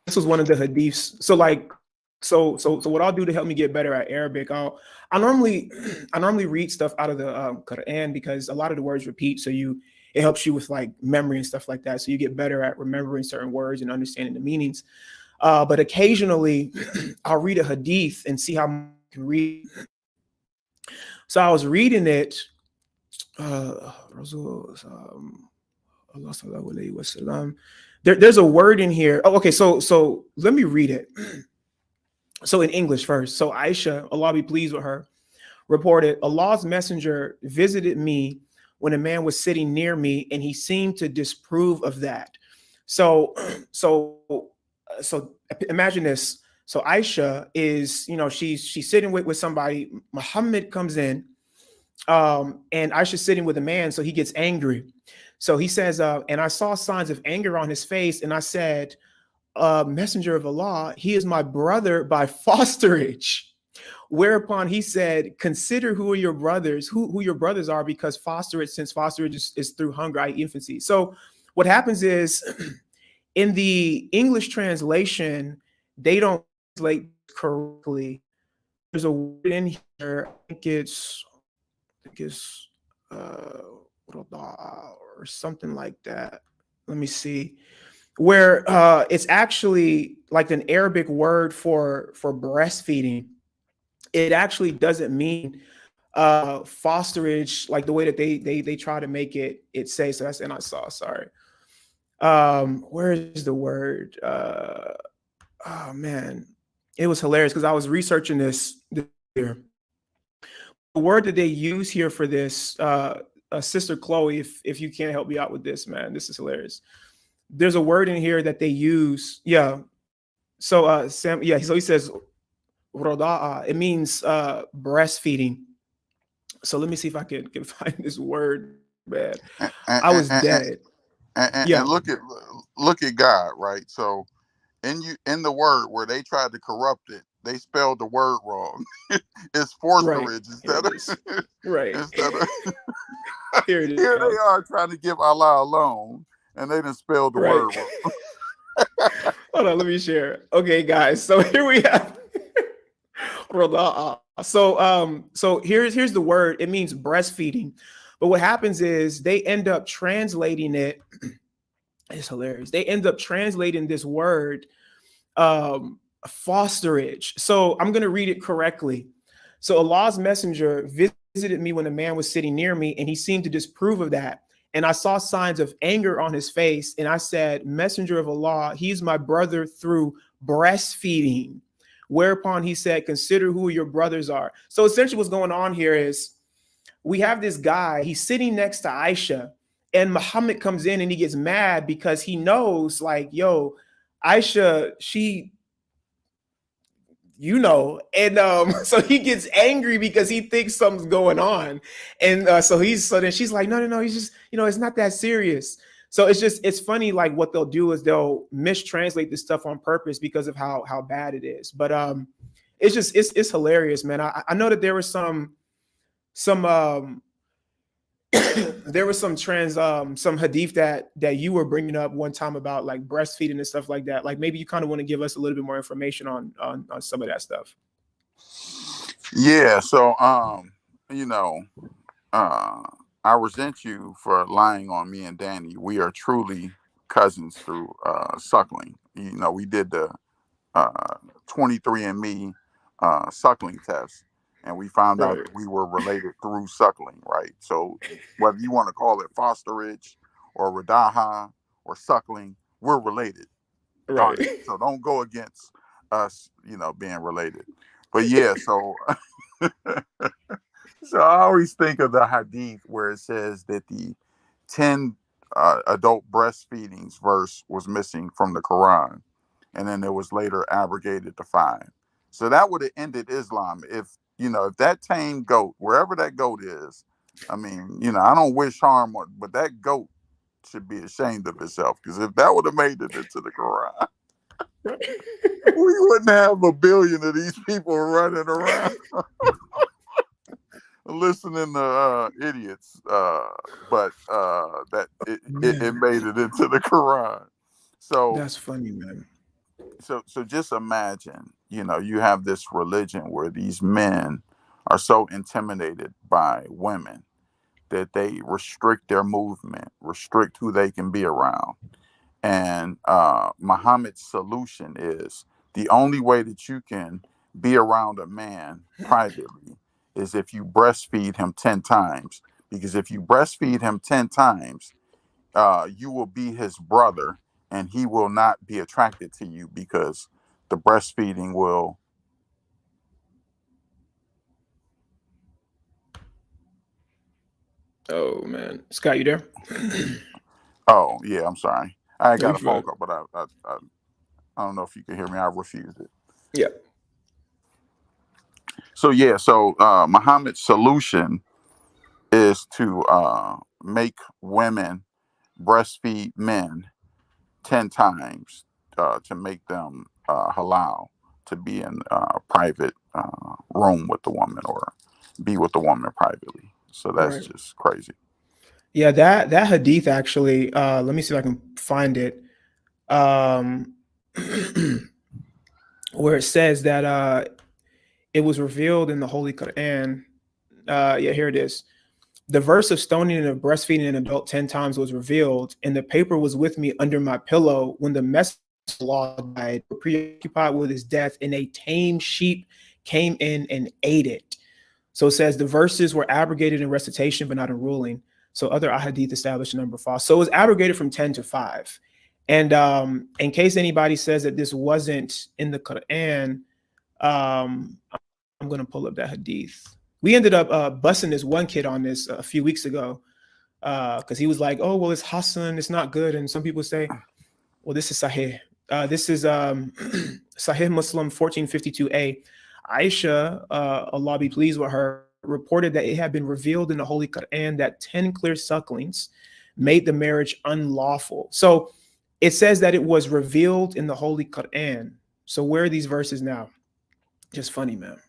This was one of the hadiths. So what I'll do to help me get better at Arabic, I normally read stuff out of the Quran, because a lot of the words repeat, so it helps you with like memory and stuff like that. So you get better at remembering certain words and understanding the meanings. But occasionally I'll read a hadith and see how I can read. So I was reading it. There's a word in here. Oh, okay. So let me read it. So in English first. So Aisha, Allah be pleased with her, reported, Allah's messenger visited me when a man was sitting near me, and he seemed to disapprove of that. So imagine this. So Aisha is, she's sitting with somebody. Muhammad comes in, and Aisha's sitting with a man, so he gets angry. So he says, and I saw signs of anger on his face, and I said, messenger of Allah, he is my brother by fosterage. Whereupon he said, consider who are your brothers, who your brothers are, because fosterage, since fosterage is through hunger, i.e. infancy. So what happens is, in the English translation, they don't translate correctly. There's a word in here, I think it's or something like that. Let me see. Where it's actually like an Arabic word for breastfeeding. It actually doesn't mean fosterage, like the way that they try to make it say. So that's, and I saw, sorry. Where is the word? Oh man, it was hilarious because I was researching this here. The word that they use here for this, Sister Chloe, if you can't help me out with this, man, this is hilarious. There's a word in here that they use. Yeah. So Sam, yeah, so he says roda'a. It means breastfeeding. So let me see if I can find this word, man. And, I and, was and, dead. and Yeah, look at God, right? So in the word where they tried to corrupt it, they spelled the word wrong. It's right. fosterage Here instead it of is. Right. instead of Here it here is. they are trying to give Allah alone, and they didn't spell the Right. word wrong. Hold on, let me share. Okay, guys. So here we have so here's the word. It means breastfeeding. But what happens is they end up translating it. It's hilarious. They end up translating this word fosterage. So I'm going to read it correctly. So Allah's messenger visited me when a man was sitting near me, and he seemed to disapprove of that. And I saw signs of anger on his face. And I said, Messenger of Allah, he's my brother through breastfeeding. Whereupon he said, consider who your brothers are. So essentially what's going on here is we have this guy, he's sitting next to Aisha, and Muhammad comes in and he gets mad because he knows, like, yo, Aisha, she, and so he gets angry because he thinks something's going on. And so then she's like, no, he's just, it's not that serious. So it's funny, like what they'll do is they'll mistranslate this stuff on purpose because of how bad it is. But it's hilarious, man. I know that there was some there was some hadith that you were bringing up one time about like breastfeeding and stuff like that. Like maybe you kind of want to give us a little bit more information on some of that stuff. Yeah. So I resent you for lying on me and Danny. We are truly cousins through suckling. We did the 23andMe suckling test, and we found out Right, that we were related through suckling, right? So whether you want to call it fosterage or radaha or suckling, we're related. right. Darn it. So don't go against us, being related. But yeah, so so I always think of the hadith where it says that the 10 adult breastfeedings verse was missing from the Quran, and then it was later abrogated to 5. So that would have ended Islam if that tame goat, wherever that goat is, I mean, I don't wish harm on, but that goat should be ashamed of itself, because if that would have made it into the Quran, we wouldn't have a billion of these people running around listening to idiots. But that it made it into the Quran. So That's funny, man. so just imagine, you have this religion where these men are so intimidated by women that they restrict their movement, restrict who they can be around. And Muhammad's solution is the only way that you can be around a man privately is if you breastfeed him 10 times. Because if you breastfeed him 10 times, you will be his brother, and he will not be attracted to you because the breastfeeding will. Oh man, Scott, you there? Oh, yeah, I'm sorry. I No, you got a phone fine. call, but I don't know if you can hear me. I refused it. Yeah. So Muhammad's solution is to make women breastfeed men 10 times to make them halal to be in a private room with the woman or be with the woman privately. So that's Right. just crazy. Yeah, that hadith actually, let me see if I can find it. Um where it says that it was revealed in the Holy Quran. Yeah, here it is. The verse of stoning and of breastfeeding an adult 10 times was revealed, and the paper was with me under my pillow when the messenger of Allah died, preoccupied with his death, and a tame sheep came in and ate it. So it says the verses were abrogated in recitation, but not in ruling. So other ahadith established a number of false. So it was abrogated from 10 to 5. And in case anybody says that this wasn't in the Quran, I'm going to pull up that hadith. We ended up busting this one kid on this a few weeks ago. because he was like, oh, well, it's Hassan, it's not good. And some people say, well, this is Sahih. This is Sahih Muslim 1452a. Aisha, Allah be pleased with her, reported that it had been revealed in the Holy Quran that 10 clear sucklings made the marriage unlawful. So it says that it was revealed in the Holy Quran. So where are these verses now? Just funny, man.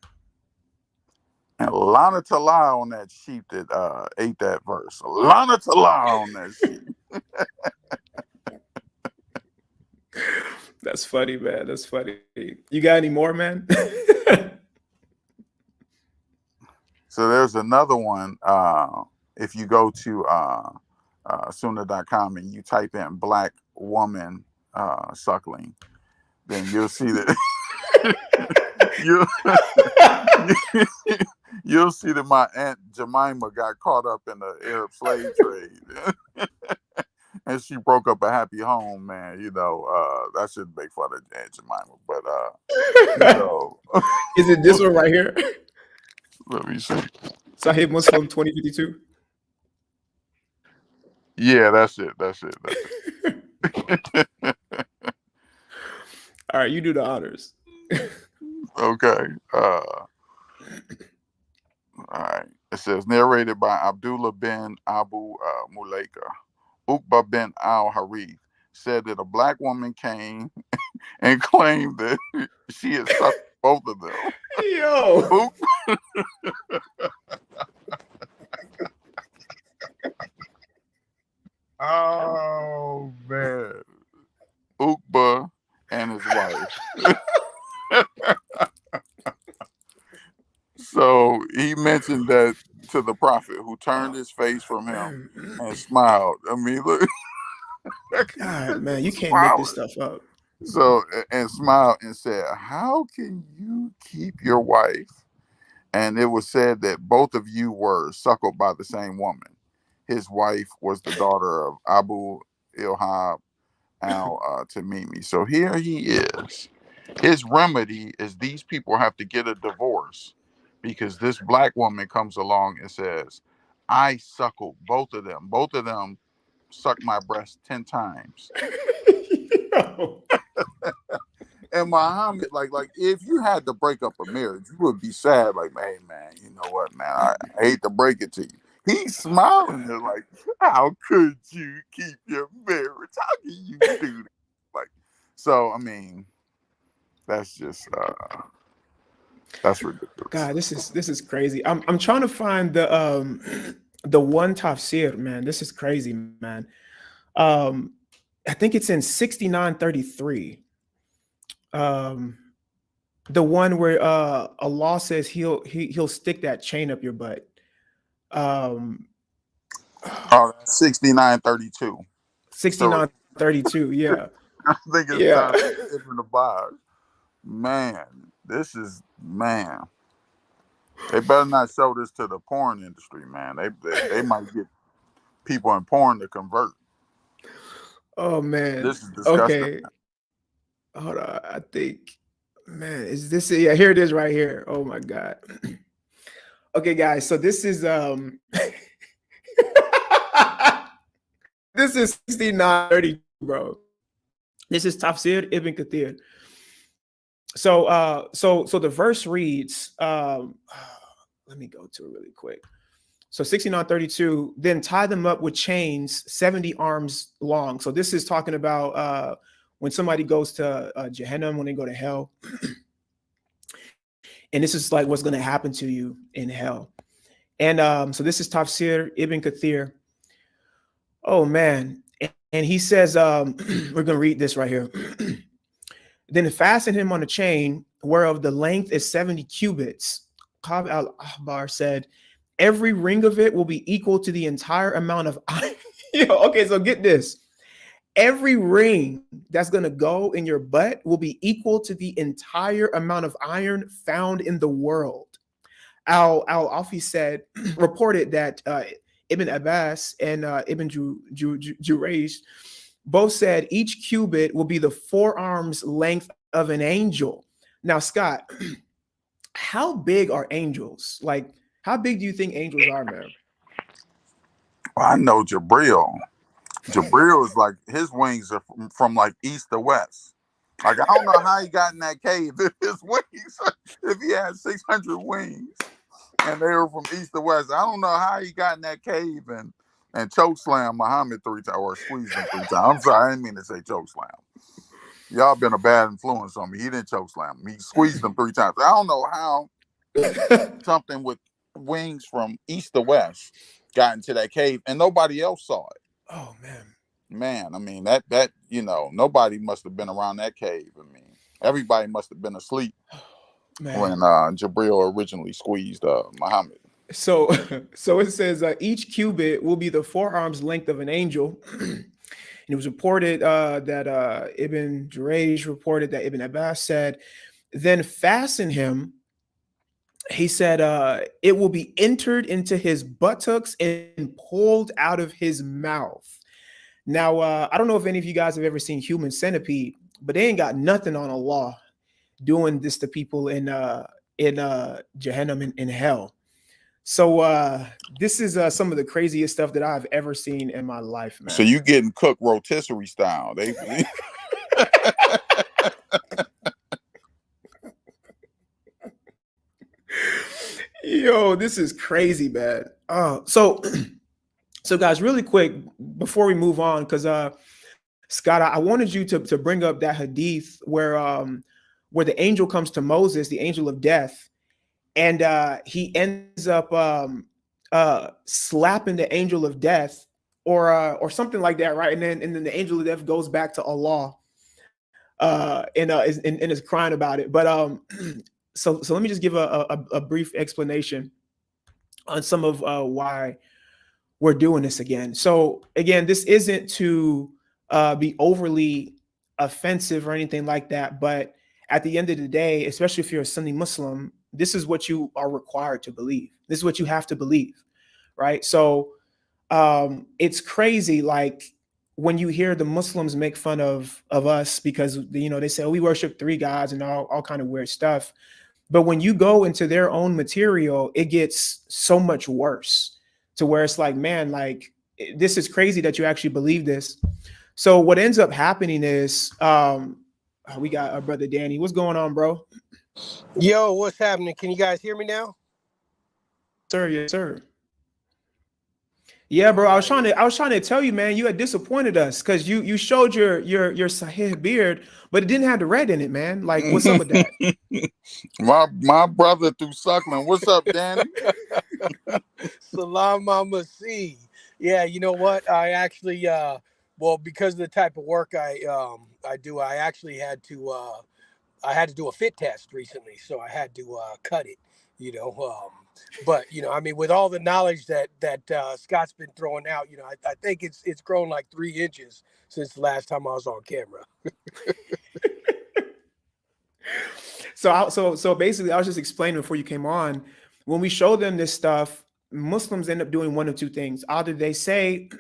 And Lana Tala on that sheep that ate that verse. Lana Tala on that sheep. That's funny, man. That's funny. You got any more, man? So there's another one. If you go to Sunnah.com and you type in black woman suckling, then you'll see that you'll see that my Aunt Jemima got caught up in the Arab slave trade. And she broke up a happy home, man. You know, I shouldn't make fun of Aunt Jemima, but you know. Is it this one right here? Let me see. Sahih Muslim 2052. Yeah, that's it. That's it. All right, you do the honors. Okay. All right. It says narrated by Abdullah bin Abu Mulaika. Uqba bin al-Harith said that a black woman came and claimed that she had sucked both of them. Yo. Oh, man. Uqba and his wife. So he mentioned that to the prophet, who turned his face from him and smiled. I mean, look. God, man, you can't smiling. make this stuff up. So, and smiled and said, how can you keep your wife? And it was said that both of you were suckled by the same woman. His wife was the daughter of Abu Ilhab al-Tamimi. So here he is. His remedy is these people have to get a divorce because this black woman comes along and says, I suckled both of them. Both of them sucked my breast 10 times. And Muhammad, like if you had to break up a marriage, you would be sad, like, hey man, you know what, man, I hate to break it to you. He's smiling and like, how could you keep your marriage? How can you do that? Like, so I mean, that's just that's ridiculous. God, this is crazy. I'm trying to find the one tafsir, man. This is crazy, man. I think it's in 6933. The one where Allah says he'll stick that chain up your butt. 6932. 6932, yeah. I think it's Yeah. in the box. Man, this is man. They better not show this to the porn industry, man. They might get people in porn to convert. Oh man. This is disgusting. Okay. Hold on. I think, man, is this it? Yeah, here it is right here. Oh my God. Okay, guys. So this is this is 6930, bro. This is Tafsir Ibn Kathir. So so the verse reads, let me go to it really quick. So 6932, then tie them up with chains 70 arms long. So this is talking about when somebody goes to Jahannam, when they go to hell. And this is like what's going to happen to you in hell. And so this is Tafsir Ibn Kathir. Oh, man. And he says, we're going to read this right here. Then fasten him on a chain whereof the length is 70 cubits. Qab al-Ahbar said, every ring of it will be equal to the entire amount of iron. Okay, so get this. Every ring that's going to go in your butt will be equal to the entire amount of iron found in the world. Al-Afi said, reported that Ibn Abbas and Ibn Jurayj both said each cubit will be the forearm's length of an angel. Now, Scott, how big are angels? Like, how big do you think angels are, man? Well, I know Jabril. Jabril is like, his wings are from like east to west. Like, I don't know how he got in that cave if his wings, if he had 600 wings and they were from east to west. I don't know how he got in that cave and choke slam Muhammad 3 times or squeezed him 3 times. I'm sorry, I didn't mean to say choke slam. Y'all been a bad influence on me. He didn't choke slam him. He squeezed him 3 times. I don't know how something with wings from east to west got into that cave and nobody else saw it. Oh man. Man, I mean, that nobody must have been around that cave. I mean, everybody must have been asleep when Jabril originally squeezed Muhammad. So so it says each cubit will be the forearm's length of an angel. And it was reported that Ibn Jurayj reported that Ibn Abbas said, then fasten him. He said, it will be entered into his buttocks and pulled out of his mouth. Now, I don't know if any of you guys have ever seen Human Centipede, but they ain't got nothing on Allah doing this to people in Jahannam in hell. So this is some of the craziest stuff that I've ever seen in my life, man. So you getting cooked rotisserie style? They Yo, this is crazy, man. So guys, really quick before we move on, because Scott, I wanted you to bring up that hadith where the angel comes to Moses, the angel of death, and he ends up slapping the angel of death or something like that, right? And then the angel of death goes back to Allah and is crying about it. But so let me just give a brief explanation on some of why we're doing this again. So again, this isn't to be overly offensive or anything like that, but at the end of the day, especially if you're a Sunni Muslim, this is what you are required to believe. This is what you have to believe, right? So it's crazy, like when you hear the Muslims make fun of us because they say, oh, we worship 3 gods and all kind of weird stuff. But when you go into their own material, it gets so much worse to where it's like, man, like this is crazy that you actually believe this. So what ends up happening is we got our brother Danny. What's going on, bro? Yo, what's happening? Can you guys hear me now? Sir, yes, sir. Yeah, bro. I was trying to tell you, man, you had disappointed us because you showed your Sahih beard, but it didn't have the red in it, man. Like, what's up with that? my brother through suckling. What's up, Danny? Salam Masih. Yeah, you know what? I actually well, because of the type of work I do, I actually had to do a fit test recently, so I had to cut it, but I mean, with all the knowledge that Scott's been throwing out, I think it's grown like 3 inches since the last time I was on camera. So basically, I was just explaining before you came on. When we show them this stuff, Muslims end up doing one of 2 things. Either they say,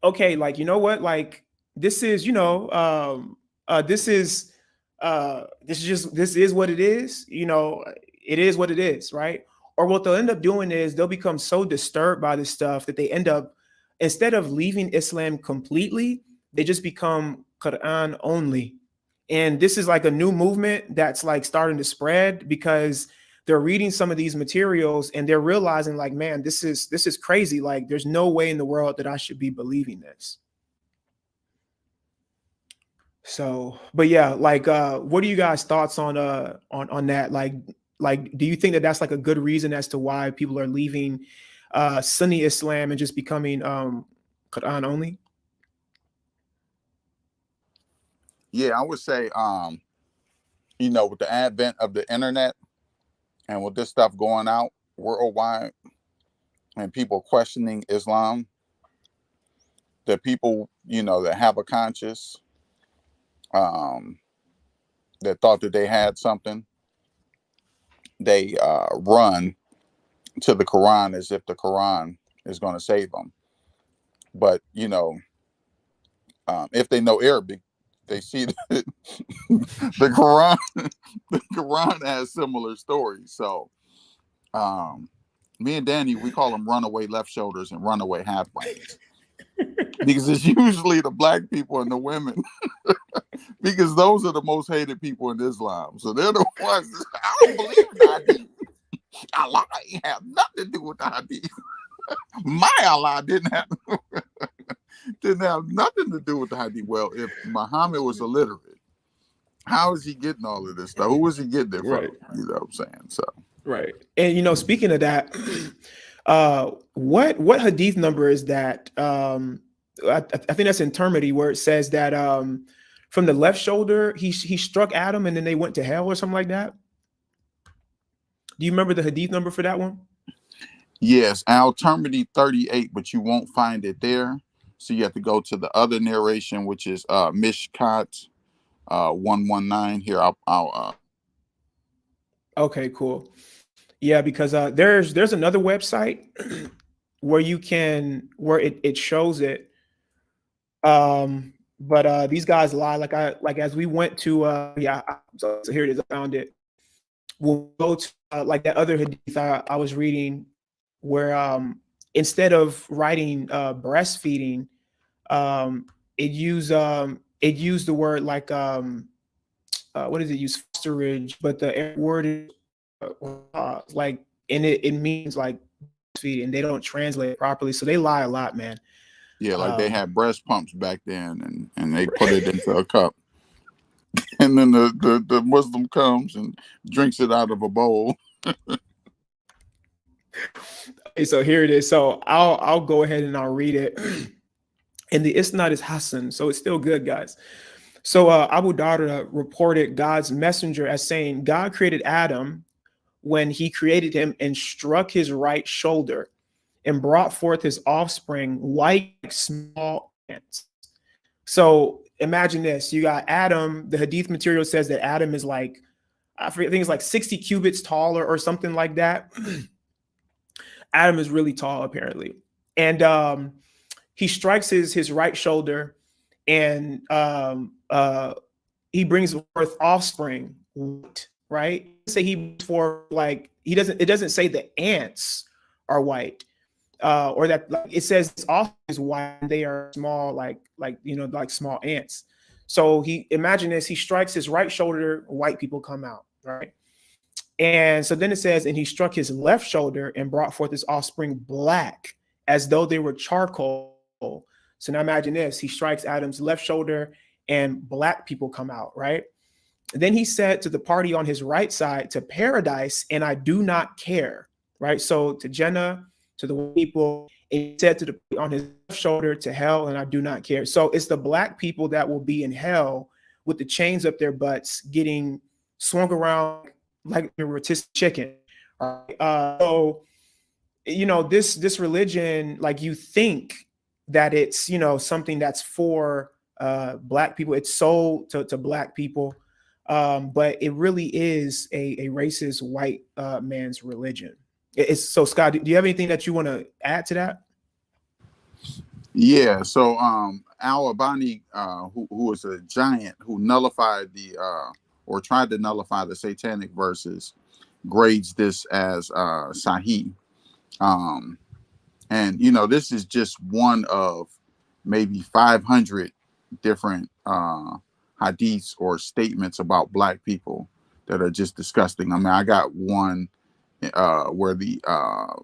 okay, like, you know what, like this is, this is what it is. It is what it is, right? Or what they'll end up doing is they'll become so disturbed by this stuff that they end up, instead of leaving Islam completely, they just become Quran only. And this is like a new movement that's like starting to spread because they're reading some of these materials and they're realizing like, man, this is crazy. Like there's no way in the world that I should be believing this. So, but yeah, like, what are you guys' thoughts on that? Like, do you think that that's like a good reason as to why people are leaving Sunni Islam and just becoming Quran only? Yeah, I would say, with the advent of the internet and with this stuff going out worldwide and people questioning Islam, that people, that have a conscience, that thought that they had something, they run to the Quran as if the Quran is going to save them. But, if they know Arabic, they see that the Quran has similar stories. So Me and Danny, we call them runaway left shoulders and runaway half brains because it's usually the black people and the women because those are the most hated people in Islam. So they're the ones. I don't believe in the hadith. Allah ain't have nothing to do with the hadith. My Allah didn't have nothing to do with the hadith. Well, if Muhammad was illiterate, how is he getting all of this stuff? Who was he getting it Right. from? You know what I'm saying? So Right. And speaking of that, what hadith number is that? I think that's in Termity, where it says that from the left shoulder he struck Adam and then they went to hell or something like that. Do you remember the hadith number for that one? yes, Al-Termity 38, but you won't find it there. So you have to go to the other narration, which is Mishkat 119. Here, I'll Okay, cool. Yeah, because there's another website where it shows it. But these guys lie. Like as we went to so here it is. I found it. We'll go to like that other hadith I was reading where instead of writing breastfeeding, it used the word like what does it use, fosterage, but the word is like, and it means like feeding. They don't translate it properly, so they lie a lot, man. yeah, like they had breast pumps back then, and they put it into a cup, and then the Muslim comes and drinks it out of a bowl. Okay, so here it is. So I'll go ahead and I'll read it. And the isnad is Hassan, so it's still good, guys. So Abu Darda reported God's messenger as saying, God created Adam when he created him and struck his right shoulder and brought forth his offspring white like small ants. So imagine this. You got Adam. The hadith material says that Adam is like, I think it's like 60 cubits taller or something like that. Adam is really tall, apparently. And he strikes his right shoulder, and he brings forth offspring, right? Say he for like it doesn't say the ants are white, or that like, it says offspring is white and they are small, like small ants. So imagine this, he strikes his right shoulder, white people come out, right? And so then it says, and he struck his left shoulder and brought forth his offspring black, as though they were charcoal. So now imagine this, he strikes Adam's left shoulder and black people come out, right? Then he said to the party on his right side, to paradise, and I do not care, right? So to Jannah, to the people, and he said to the on his left shoulder, to hell, and I do not care. So it's the black people that will be in hell with the chains up their butts, getting swung around like a rotisserie chicken. So, this religion, like you think that it's, something that's for black people. It's sold to black people. But it really is a racist white man's religion. So Scott, do you have anything that you want to add to that? Yeah, so Al-Albani, who was a giant who nullified or tried to nullify the satanic verses, grades this as Sahih. And this is just one of maybe 500 different hadiths or statements about black people that are just disgusting. I mean, I got one where the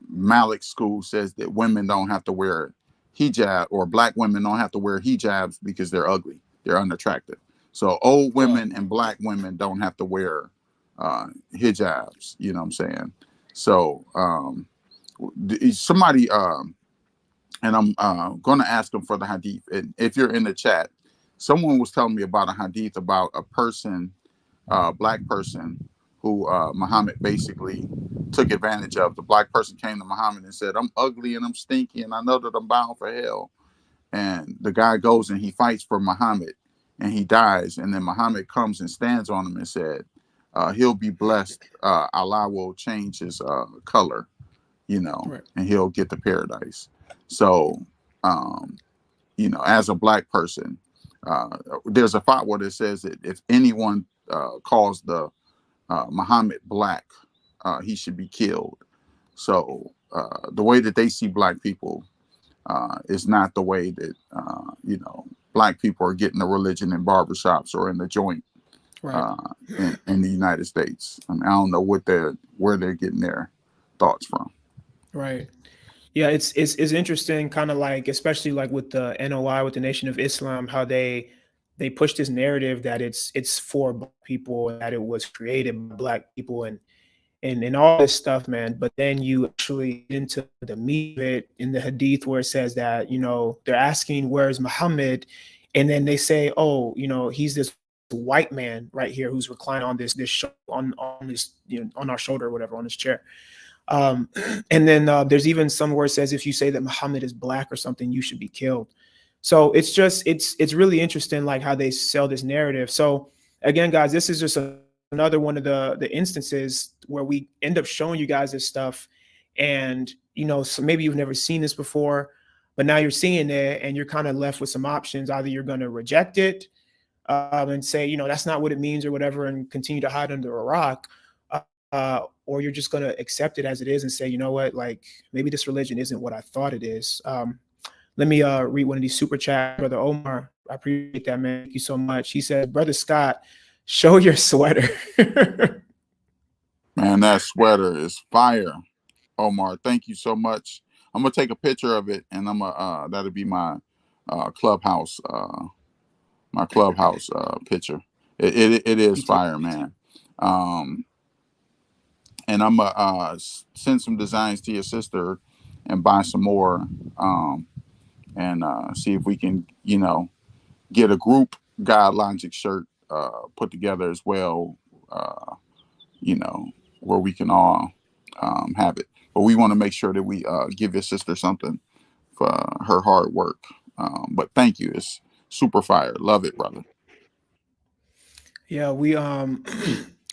Malik school says that women don't have to wear hijab, or black women don't have to wear hijabs because they're ugly, they're unattractive. So old women and black women don't have to wear hijabs. You know what I'm saying? So somebody, and I'm going to ask them for the hadith. And if you're in the chat, someone was telling me about a hadith about a person, black person, who Muhammad basically took advantage of. The black person came to Muhammad and said, I'm ugly and I'm stinky and I know that I'm bound for hell. And the guy goes and he fights for Muhammad and he dies. And then Muhammad comes and stands on him and said, he'll be blessed. Allah will change his color, right, and he'll get to paradise. So, as a black person, there's a fatwa that says that if anyone calls the Muhammad black, he should be killed. So the way that they see black people is not the way that black people are getting the religion in barbershops or in the joint Right. in the United States. I mean, I don't know where they're getting their thoughts from. Right. Yeah, it's interesting, kind of like, especially like with the NOI, with the Nation of Islam, how they push this narrative that it's for black people and that it was created by black people and all this stuff, man. But then you actually get into the meat of it in the hadith where it says that, they're asking, where's Muhammad? And then they say, oh, he's this white man right here who's reclining on this on this, on our shoulder or whatever, on this chair. Um, and then there's even some where it says if you say that Muhammad is black or something, you should be killed. So it's really interesting, like how they sell this narrative. So again, guys, this is just another one of the instances where we end up showing you guys this stuff, and so maybe you've never seen this before, but now you're seeing it, and you're kind of left with some options. Either you're going to reject it and say, that's not what it means or whatever, and continue to hide under a rock. Or you're just going to accept it as it is and say, you know what, like maybe this religion isn't what I thought it is. Let me read one of these super chats. Brother Omar, I appreciate that, man. Thank you so much. He said, Brother Scott, show your sweater. Man, that sweater is fire. Omar, thank you so much. I'm gonna take a picture of it, and that'll be my clubhouse picture. It is fire, man. And I'm gonna send some designs to your sister and buy some more, and see if we can, get a group God Logic shirt put together as well, where we can all have it. But we want to make sure that we give your sister something for her hard work. But thank you. It's super fire. Love it, brother. Yeah, we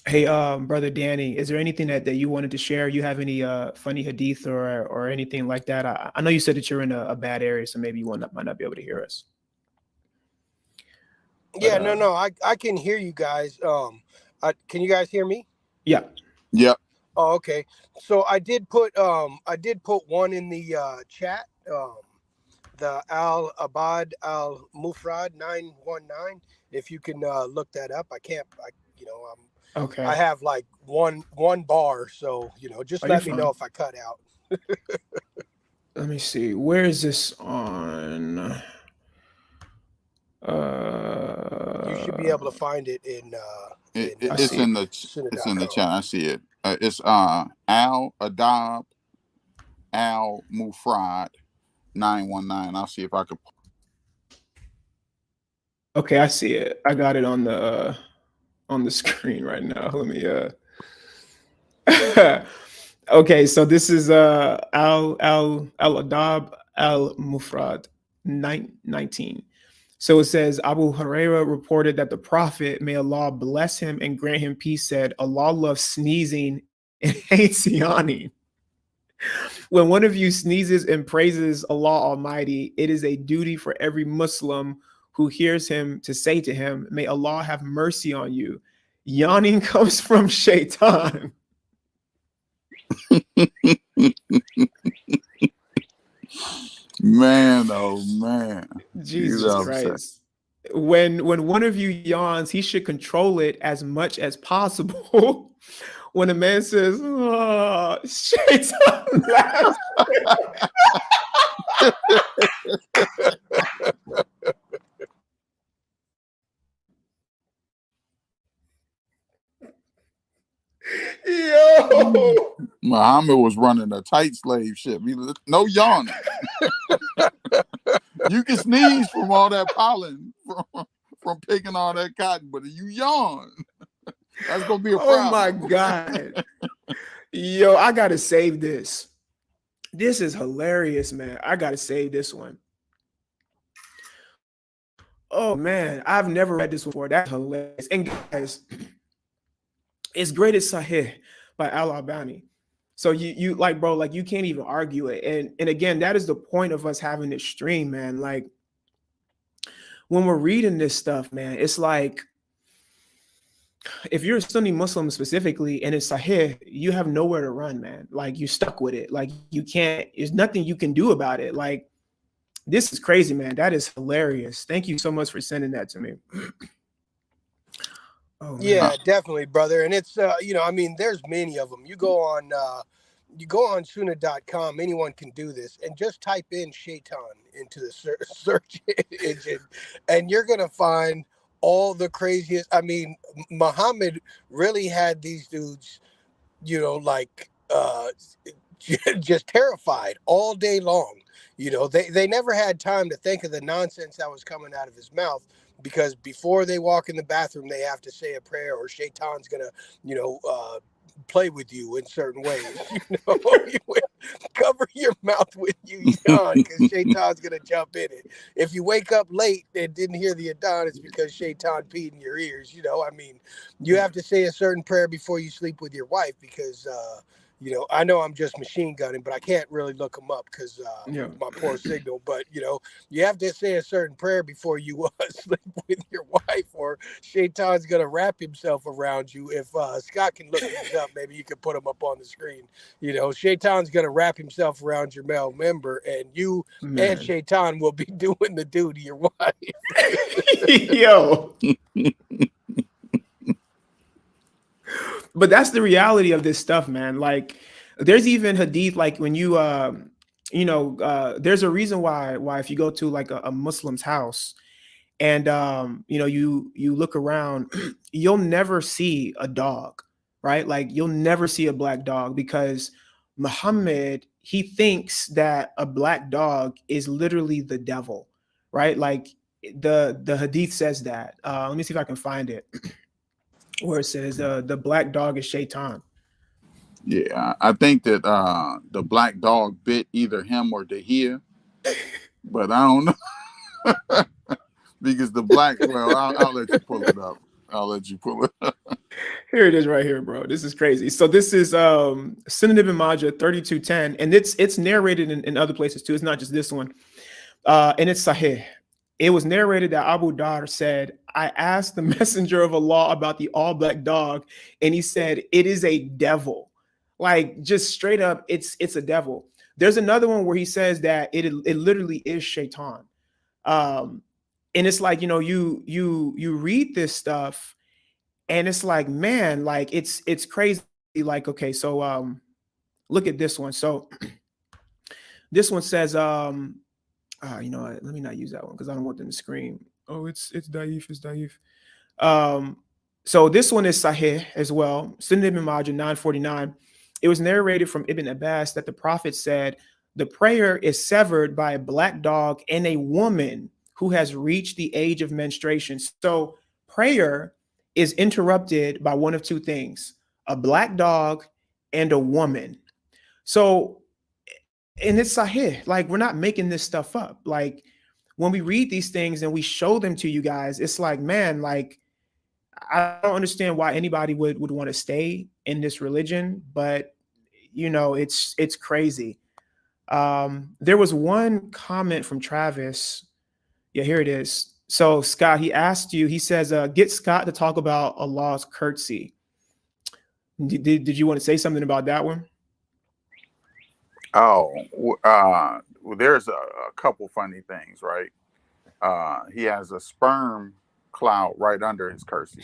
hey, Brother Danny, is there anything that you wanted to share? You have any funny hadith or anything like that? I know you said that you're in a bad area, so maybe you might not be able to hear us. Yeah, no, I can hear you guys. Can you guys hear me? Yeah. Yep. Oh, okay. So I did put one in the chat. The Al Abad Al Mufrad 919. If you can look that up, Okay. I have like one bar, so just let me know if I cut out. Let me see. Where is this on? You should be able to find it in. It's in the chat. I see it. It's Al Adab Al Mufrad 919. I'll see if I could. Okay, I see it. I got it on the screen right now. Let me okay, so this is Al Adab Al Mufrad 19. So it says Abu Huraira reported that the Prophet, may Allah bless him and grant him peace, said, Allah loves sneezing and hates yawning. When one of you sneezes and praises Allah Almighty, it is a duty for every Muslim who hears him to say to him, may Allah have mercy on you. Yawning comes from shaitan. Man, oh man. Jesus Christ. When one of you yawns, he should control it as much as possible. When a man says, oh, shaitan laughs. Yo, Muhammad was running a tight slave ship. No yawning. You can sneeze from all that pollen from picking all that cotton, but if you yawn, that's gonna be a problem. Oh my God. Yo, I gotta save this. This is hilarious, man. I gotta save this one. Oh man, I've never read this before. That's hilarious. And guys, it's Great as Sahih by Al-Albani. So you like, bro, like you can't even argue it. And again, that is the point of us having this stream, man. Like when we're reading this stuff, man, it's like if you're a Sunni Muslim specifically and it's Sahih, you have nowhere to run, man. Like you're stuck with it. Like you can't. There's nothing you can do about it. Like this is crazy, man. That is hilarious. Thank you so much for sending that to me. Oh man. Yeah, definitely, brother. And it's I mean, there's many of them. You go on Sunnah.com, anyone can do this, and just type in Shaitan into the search engine, and you're gonna find all the craziest. I mean, Muhammad really had these dudes, like just terrified all day long. They never had time to think of the nonsense that was coming out of his mouth, because before they walk in the bathroom, they have to say a prayer, or Shaitan's gonna, play with you in certain ways. Cover your mouth when you yawn, because Shaitan's gonna jump in it. If you wake up late and didn't hear the adhan, it's because Shaitan peed in your ears. I mean, you have to say a certain prayer before you sleep with your wife, because I know I'm just machine gunning, but I can't really look them up because Yeah. my poor signal. But you have to say a certain prayer before you sleep with your wife, or Shaitan's gonna wrap himself around you. If Scott can look these up, maybe you can put them up on the screen. Shaitan's gonna wrap himself around your male member, and you and Man. Shaitan will be doing the do to your wife. Yo. But that's the reality of this stuff, man. Like there's even hadith, like when you there's a reason why if you go to like a Muslim's house and you look around, you'll never see a dog, right? Like you'll never see a black dog, because Muhammad, he thinks that a black dog is literally the devil, right? Like the hadith says that. Let me see if I can find it, where it says the black dog is Shaitan. Yeah, I think that the black dog bit either him or Dahir, but I don't know. Because the black, well, I'll let you pull it up. I'll let you pull it up. Here it is right here, bro. This is crazy. So this is Sunan Ibn Majah 3210, and it's narrated in other places too. It's not just this one. And it's Sahih. It was narrated that Abu Dar said, I asked the messenger of Allah about the all-black dog, and he said, it is a devil. Like just straight up, it's a devil. There's another one where he says that it literally is Shaitan. And it's like, you read this stuff and it's like, man, like it's crazy. Like, okay, so look at this one. So this one says, you know what, let me not use that one because I don't want them to scream. Oh, it's daif, it's daif. So this one is Sahih as well. Sunan Ibn Majah 949. It was narrated from Ibn Abbas that the Prophet said, the prayer is severed by a black dog and a woman who has reached the age of menstruation. So prayer is interrupted by one of two things, a black dog and a woman. So, and it's Sahih, like we're not making this stuff up. Like when we read these things and we show them to you guys, it's like, man, like I don't understand why anybody would want to stay in this religion, but it's crazy. There was one comment from Travis. Yeah, here it is. So Scott, he asked you, he says, get Scott to talk about Allah's curtsy. Did you want to say something about that one? Oh, well, there's a couple funny things, right? He has a sperm cloud right under his curtsy,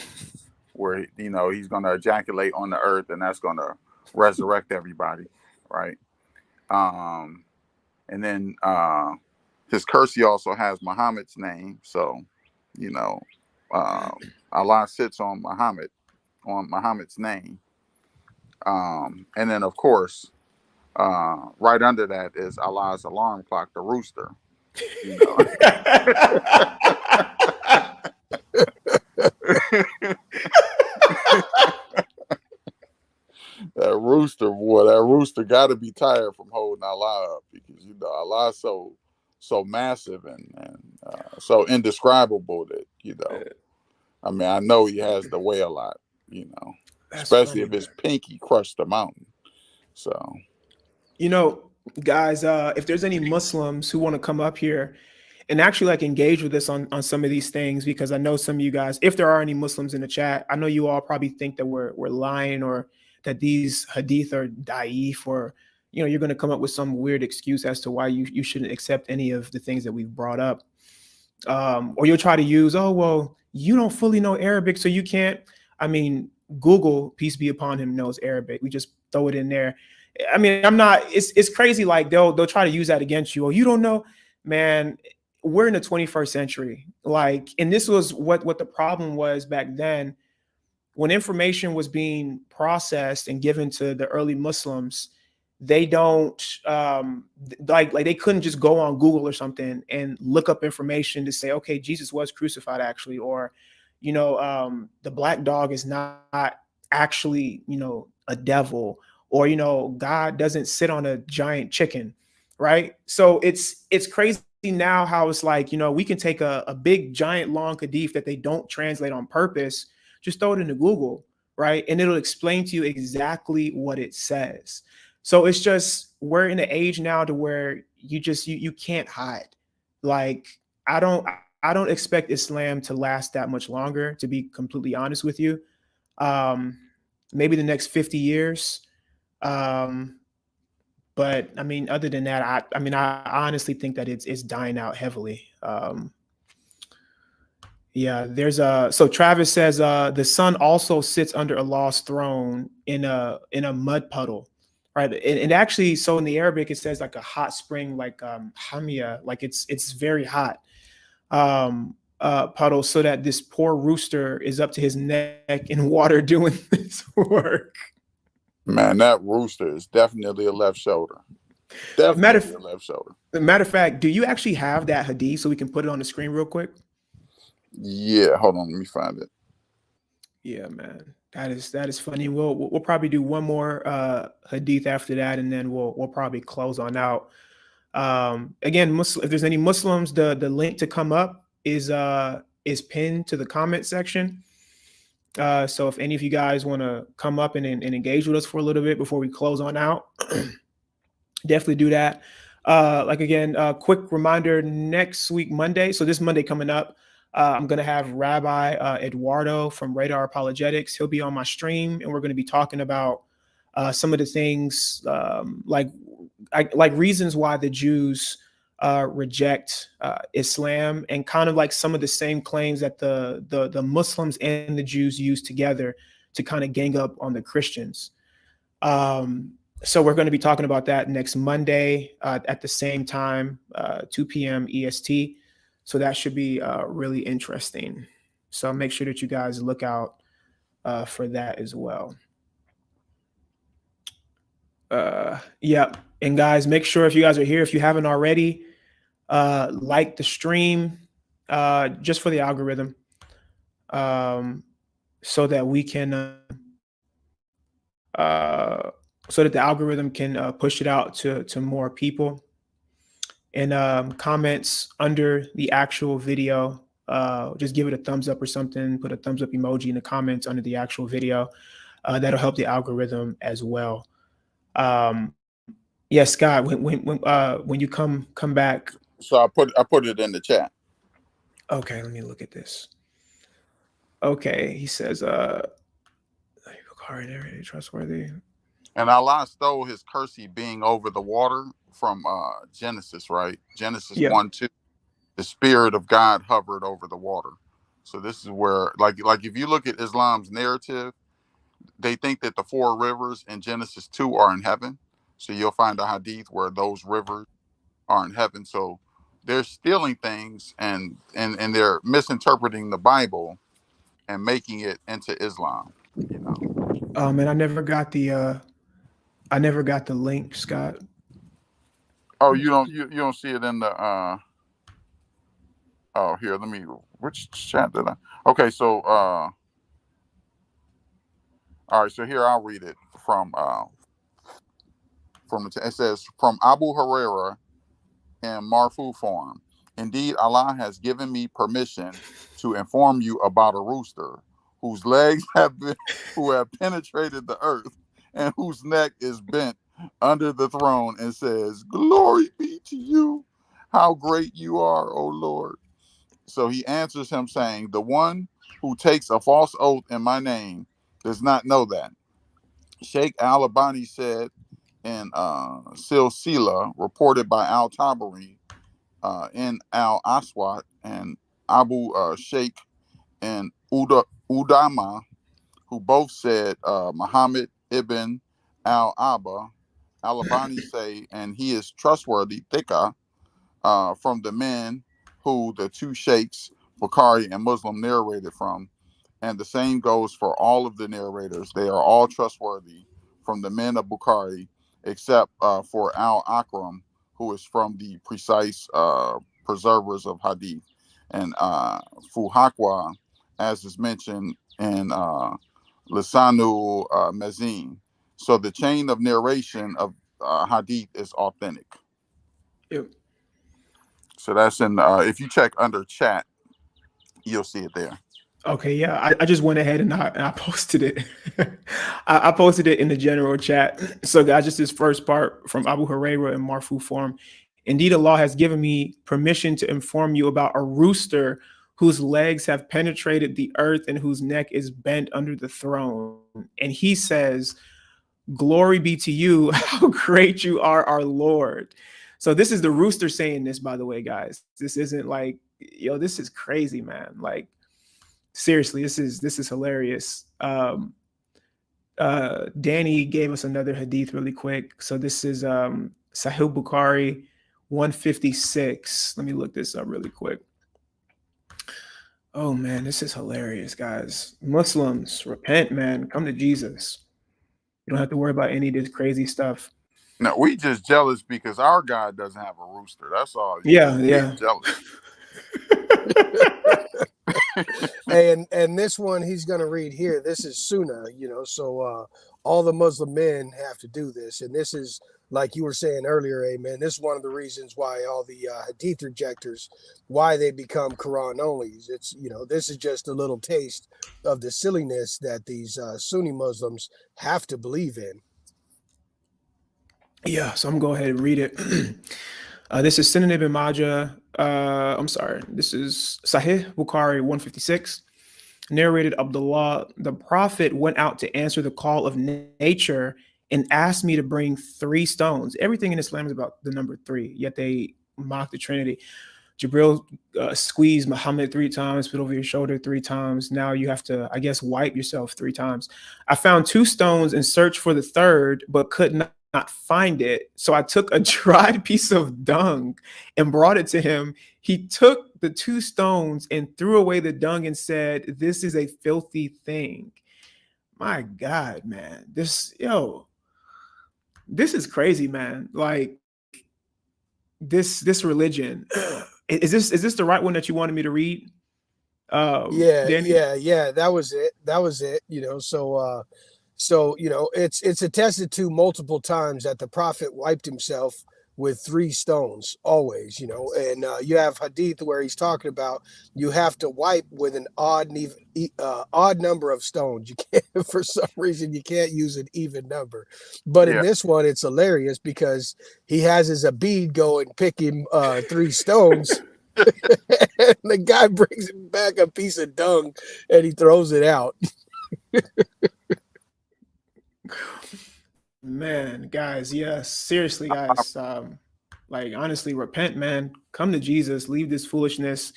where he's going to ejaculate on the earth, and that's going to resurrect everybody, right? And then his curtsy also has Muhammad's name, so Allah sits on Muhammad's name, and then of course. Right under that is Allah's alarm clock, the rooster. That rooster, boy, that rooster got to be tired from holding Allah up, because Allah's so massive and so indescribable that I mean, I know he has to weigh a lot, especially if his pinky crushed the mountain. So. Guys, if there's any Muslims who want to come up here and actually like engage with us on some of these things, because I know some of you guys, if there are any Muslims in the chat, I know you all probably think that we're lying, or that these hadith are da'if, or you're going to come up with some weird excuse as to why you shouldn't accept any of the things that we've brought up. Or you'll try to use, oh, well, you don't fully know Arabic, so you can't. I mean, Google, peace be upon him, knows Arabic. We just throw it in there. I mean, I'm not. It's crazy. Like they'll try to use that against you. Oh, you don't know, man. We're in the 21st century. Like, and this was what the problem was back then, when information was being processed and given to the early Muslims. They don't like they couldn't just go on Google or something and look up information to say, okay, Jesus was crucified actually, or the black dog is not actually a devil, or God doesn't sit on a giant chicken, right? So it's crazy now how it's like, we can take a big giant long hadith that they don't translate on purpose, just throw it into Google, right, and it'll explain to you exactly what it says. So it's just, we're in an age now to where you can't hide. Like, I don't expect Islam to last that much longer, to be completely honest with you. Maybe the next 50 years. But I mean, other than that, I honestly think that it's dying out heavily. Yeah, so Travis says the sun also sits under Allah's throne in a mud puddle. Right. And actually, so in the Arabic, it says like a hot spring, like hamia, like it's very hot puddle, so that this poor rooster is up to his neck in water doing this work. Man, that rooster is definitely a left shoulder. Definitely a left shoulder. Matter of fact, do you actually have that hadith so we can put it on the screen real quick? Yeah, hold on, let me find it. Yeah, man. That is funny. We'll probably do one more hadith after that, and then we'll probably close on out. Again, if there's any Muslims, the link to come up is pinned to the comment section. So if any of you guys want to come up and engage with us for a little bit before we close on out, definitely do that. Again, quick reminder, next week, Monday. So this Monday coming up, I'm going to have Rabbi Eduardo from Radar Apologetics. He'll be on my stream, and we're going to be talking about some of the things like reasons why the Jews reject Islam, and kind of like some of the same claims that the Muslims and the Jews use together to kind of gang up on the Christians. So we're going to be talking about that next Monday at the same time, 2 p.m. EST. So that should be really interesting. So make sure that you guys look out for that as well. Yeah. And guys, make sure, if you guys are here, if you haven't already, like the stream just for the algorithm, so that we can so that the algorithm can push it out to more people. And comments under the actual video, just give it a thumbs up or something, put a thumbs up emoji in the comments under the actual video. That'll help the algorithm as well. Yeah, Scott, when you come back. So I put it in the chat. Okay, let me look at this. Okay, he says trustworthy. And Allah stole his cursi being over the water from Genesis, right? Genesis 1:2. The spirit of God hovered over the water. So this is where, like if you look at Islam's narrative, they think that the 4 rivers in Genesis 2 are in heaven. So you'll find a hadith where those rivers are in heaven. So they're stealing things and they're misinterpreting the Bible and making it into Islam, Man, I never got the link, Scott. Oh, you don't see it in the oh, here, which chat did I? Okay, so all right, so here I'll read it from it says, from Abu Huraira in Marfu form. Indeed, Allah has given me permission to inform you about a rooster whose legs have penetrated the earth and whose neck is bent under the throne, and says, "Glory be to you. how great you are, O Lord. So he answers him, saying, the one who takes a false oath in my name does not know that. Sheikh al-Albani said in Silsila, reported by al-Tabari in al-Aswad, and Abu Sheikh and Udama, who both said Muhammad ibn al-Abba, al-Albani say, and he is trustworthy, thika, from the men who the two sheikhs, Bukhari and Muslim, narrated from. And the same goes for all of the narrators. They are all trustworthy from the men of Bukhari, except for Al Akram, who is from the precise preservers of Hadith, and Fuhakwa, as is mentioned in Lisanu Mazin. So the chain of narration of Hadith is authentic. Yep. So that's in, if you check under chat, you'll see it there. Okay, yeah, I just went ahead and I posted it. I posted it in the general chat. So, guys, just this first part from Abu Huraira in Marfu form. Indeed, Allah has given me permission to inform you about a rooster whose legs have penetrated the earth and whose neck is bent under the throne. And he says, glory be to you, how great you are, our Lord. So this is the rooster saying this, by the way, guys. This isn't like, yo, this is crazy, man. Like, seriously, this is hilarious. Danny gave us another hadith really quick. So this is Sahih Bukhari 156. Let me look this up really quick. Oh man, this is hilarious, guys. Muslims, repent, man. Come to Jesus. You don't have to worry about any of this crazy stuff. No, we just jealous because our God doesn't have a rooster. That's all. Yeah. Jealous. and this one he's going to read here. This is Sunnah, so all the Muslim men have to do this. And this is, like you were saying earlier, amen, this is one of the reasons why all the hadith rejectors, why they become Quran onlys. It's, this is just a little taste of the silliness that these Sunni Muslims have to believe in. Yeah, so I'm going to go ahead and read it. This is Sunan ibn Majah. I'm sorry. This is Sahih Bukhari 156. Narrated Abdullah, the Prophet went out to answer the call of nature and asked me to bring 3 stones. Everything in Islam is about the number 3, yet they mock the Trinity. Jibril squeezed Muhammad 3 times, put over your shoulder 3 times. Now you have to, I guess, wipe yourself 3 times. I found 2 stones and searched for the 3rd, but could not find it. So I took a dried piece of dung and brought it to him. He took the 2 stones and threw away the dung and said, this is a filthy thing. My God, man. This is crazy, man. Like this religion. Is this the right one that you wanted me to read? Danny? Yeah. That was it. So, it's attested to multiple times that the Prophet wiped himself with 3 stones always, and you have hadith where he's talking about you have to wipe with an odd number of stones. You can't, for some reason, you can't use an even number. But in this one, it's hilarious because he has his abid go and pick him 3 stones. And the guy brings him back a piece of dung and he throws it out. Man, guys, yes, seriously, guys. Like, honestly, repent, man. Come to Jesus. Leave this foolishness.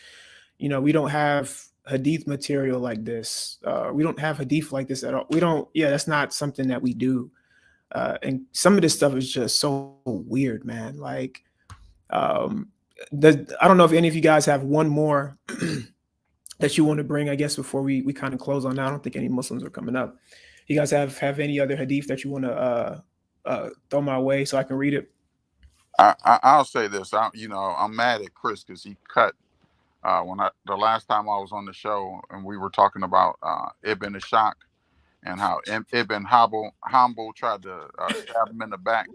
We don't have hadith material like this. We don't have hadith like this at all. We don't. Yeah, that's not something that we do. And some of this stuff is just so weird, man. Like, I don't know if any of you guys have one more that you want to bring, I guess, before we kind of close on that. I don't think any Muslims are coming up. You guys have any other hadith that you want to throw my way so I can read it? I'll say this. I'm mad at Chris because he cut the last time I was on the show and we were talking about Ibn Ishaq and how Ibn Hanbal tried to stab him in the back.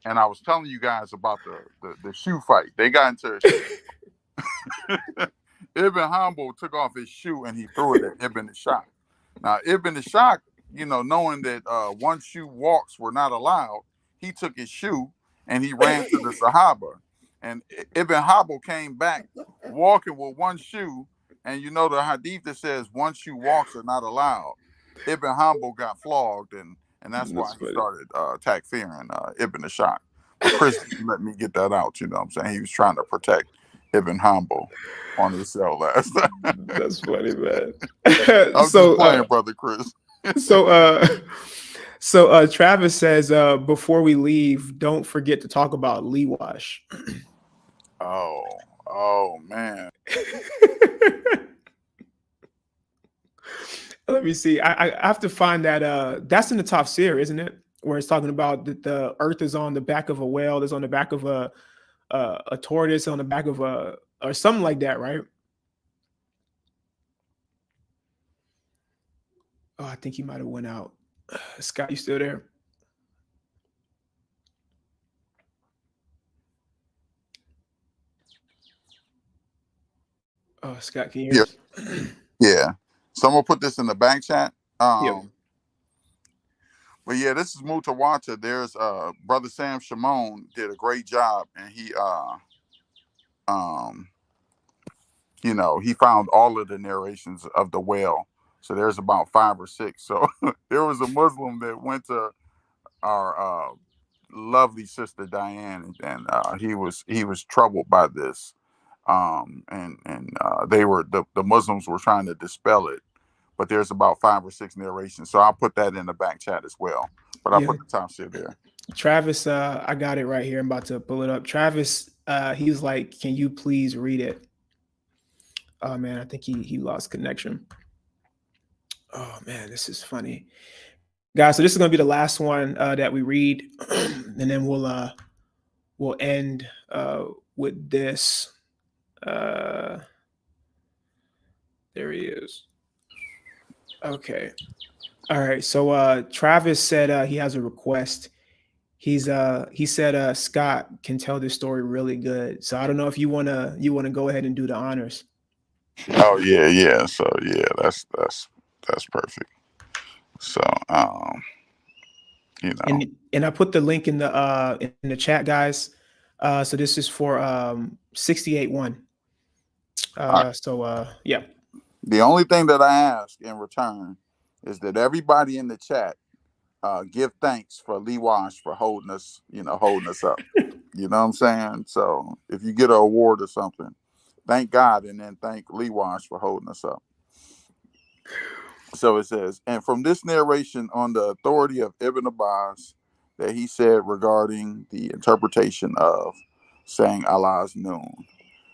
And I was telling you guys about the shoe fight. They got into a shoe. Ibn Hanbal took off his shoe and he threw it at Ibn Ishaq. Now, Ibn Ishaq, knowing that 1 shoe walks were not allowed, he took his shoe and he ran to the Sahaba. And Ibn Hobble came back walking with one shoe, and you know the hadith that says one shoe walks are not allowed. Ibn Hobble got flogged, and that's why That's he funny. started takfiring Ibn Ashaq. But Chris didn't let me get that out. You know what I'm saying? He was trying to protect Ibn Hobble on his cell last time. That's funny, man. I'm just so, playing, brother Chris. so, Travis says, before we leave, don't forget to talk about Lee Wash. Oh man. Let me see. I have to find that. That's in the Tafsir, isn't it? Where it's talking about that the earth is on the back of a whale, is on the back of a tortoise, on the back of a or something like that, right? Oh, I think he might have went out. Scott, you still there? Oh, Scott, can you hear us? Yeah. So I'm gonna put this in the back chat. Yep. But yeah, this is Mutawata. There's brother Sam Shimon did a great job, and he um you know, he found all of the narrations of the whale. So there's about 5 or 6. So there was a Muslim that went to our lovely sister Diane, and he was troubled by this. And they were the Muslims were trying to dispel it, but there's about 5 or 6 narrations. So I'll put that in the back chat as well. But I'll put the top shit there. Travis, I got it right here. I'm about to pull it up. Travis, he was like, "Can you please read it?" Oh man, I think he lost connection. Oh man, this is funny, guys. So this is gonna be the last one that we read, and then we'll end with this. There he is. Okay. All right. So Travis said he has a request. He said Scott can tell this story really good. So I don't know if you wanna go ahead and do the honors. Oh yeah. So yeah, that's perfect. So you know. And I put the link in the chat, guys. So this is for 68-1. Yeah. The only thing that I ask in return is that everybody in the chat give thanks for Lee Wash for holding us up. You know what I'm saying? So if you get an award or something, thank God and then thank Lee Wash for holding us up. So it says, and from this narration on the authority of Ibn Abbas that he said regarding the interpretation of saying Allah's noon.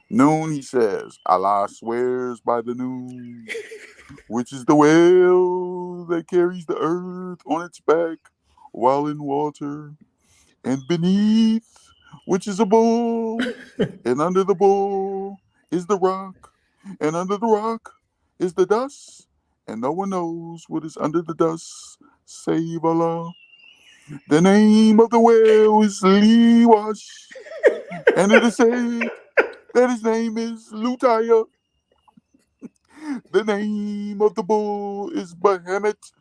Noon, he says, Allah swears by the noon, which is the whale that carries the earth on its back while in water, and beneath, which is a bull, and under the bull is the rock, and under the rock is the dust, and no one knows what is under the dust save Allah. The name of the whale is Liwash, and it is said that his name is Lutaya. The name of the bull is Bahamut,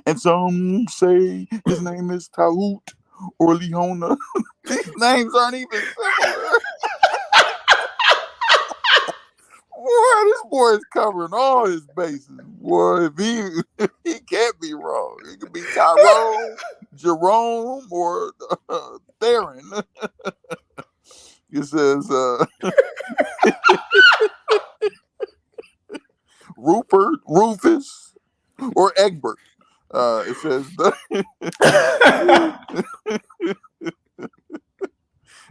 and some say his name is Taut or Leona. These names aren't even similar. Boy, this boy is covering all his bases. Boy, if he can't be wrong. It could be Tyrone, Jerome, or Theron. It says Rupert, Rufus, or Egbert. It says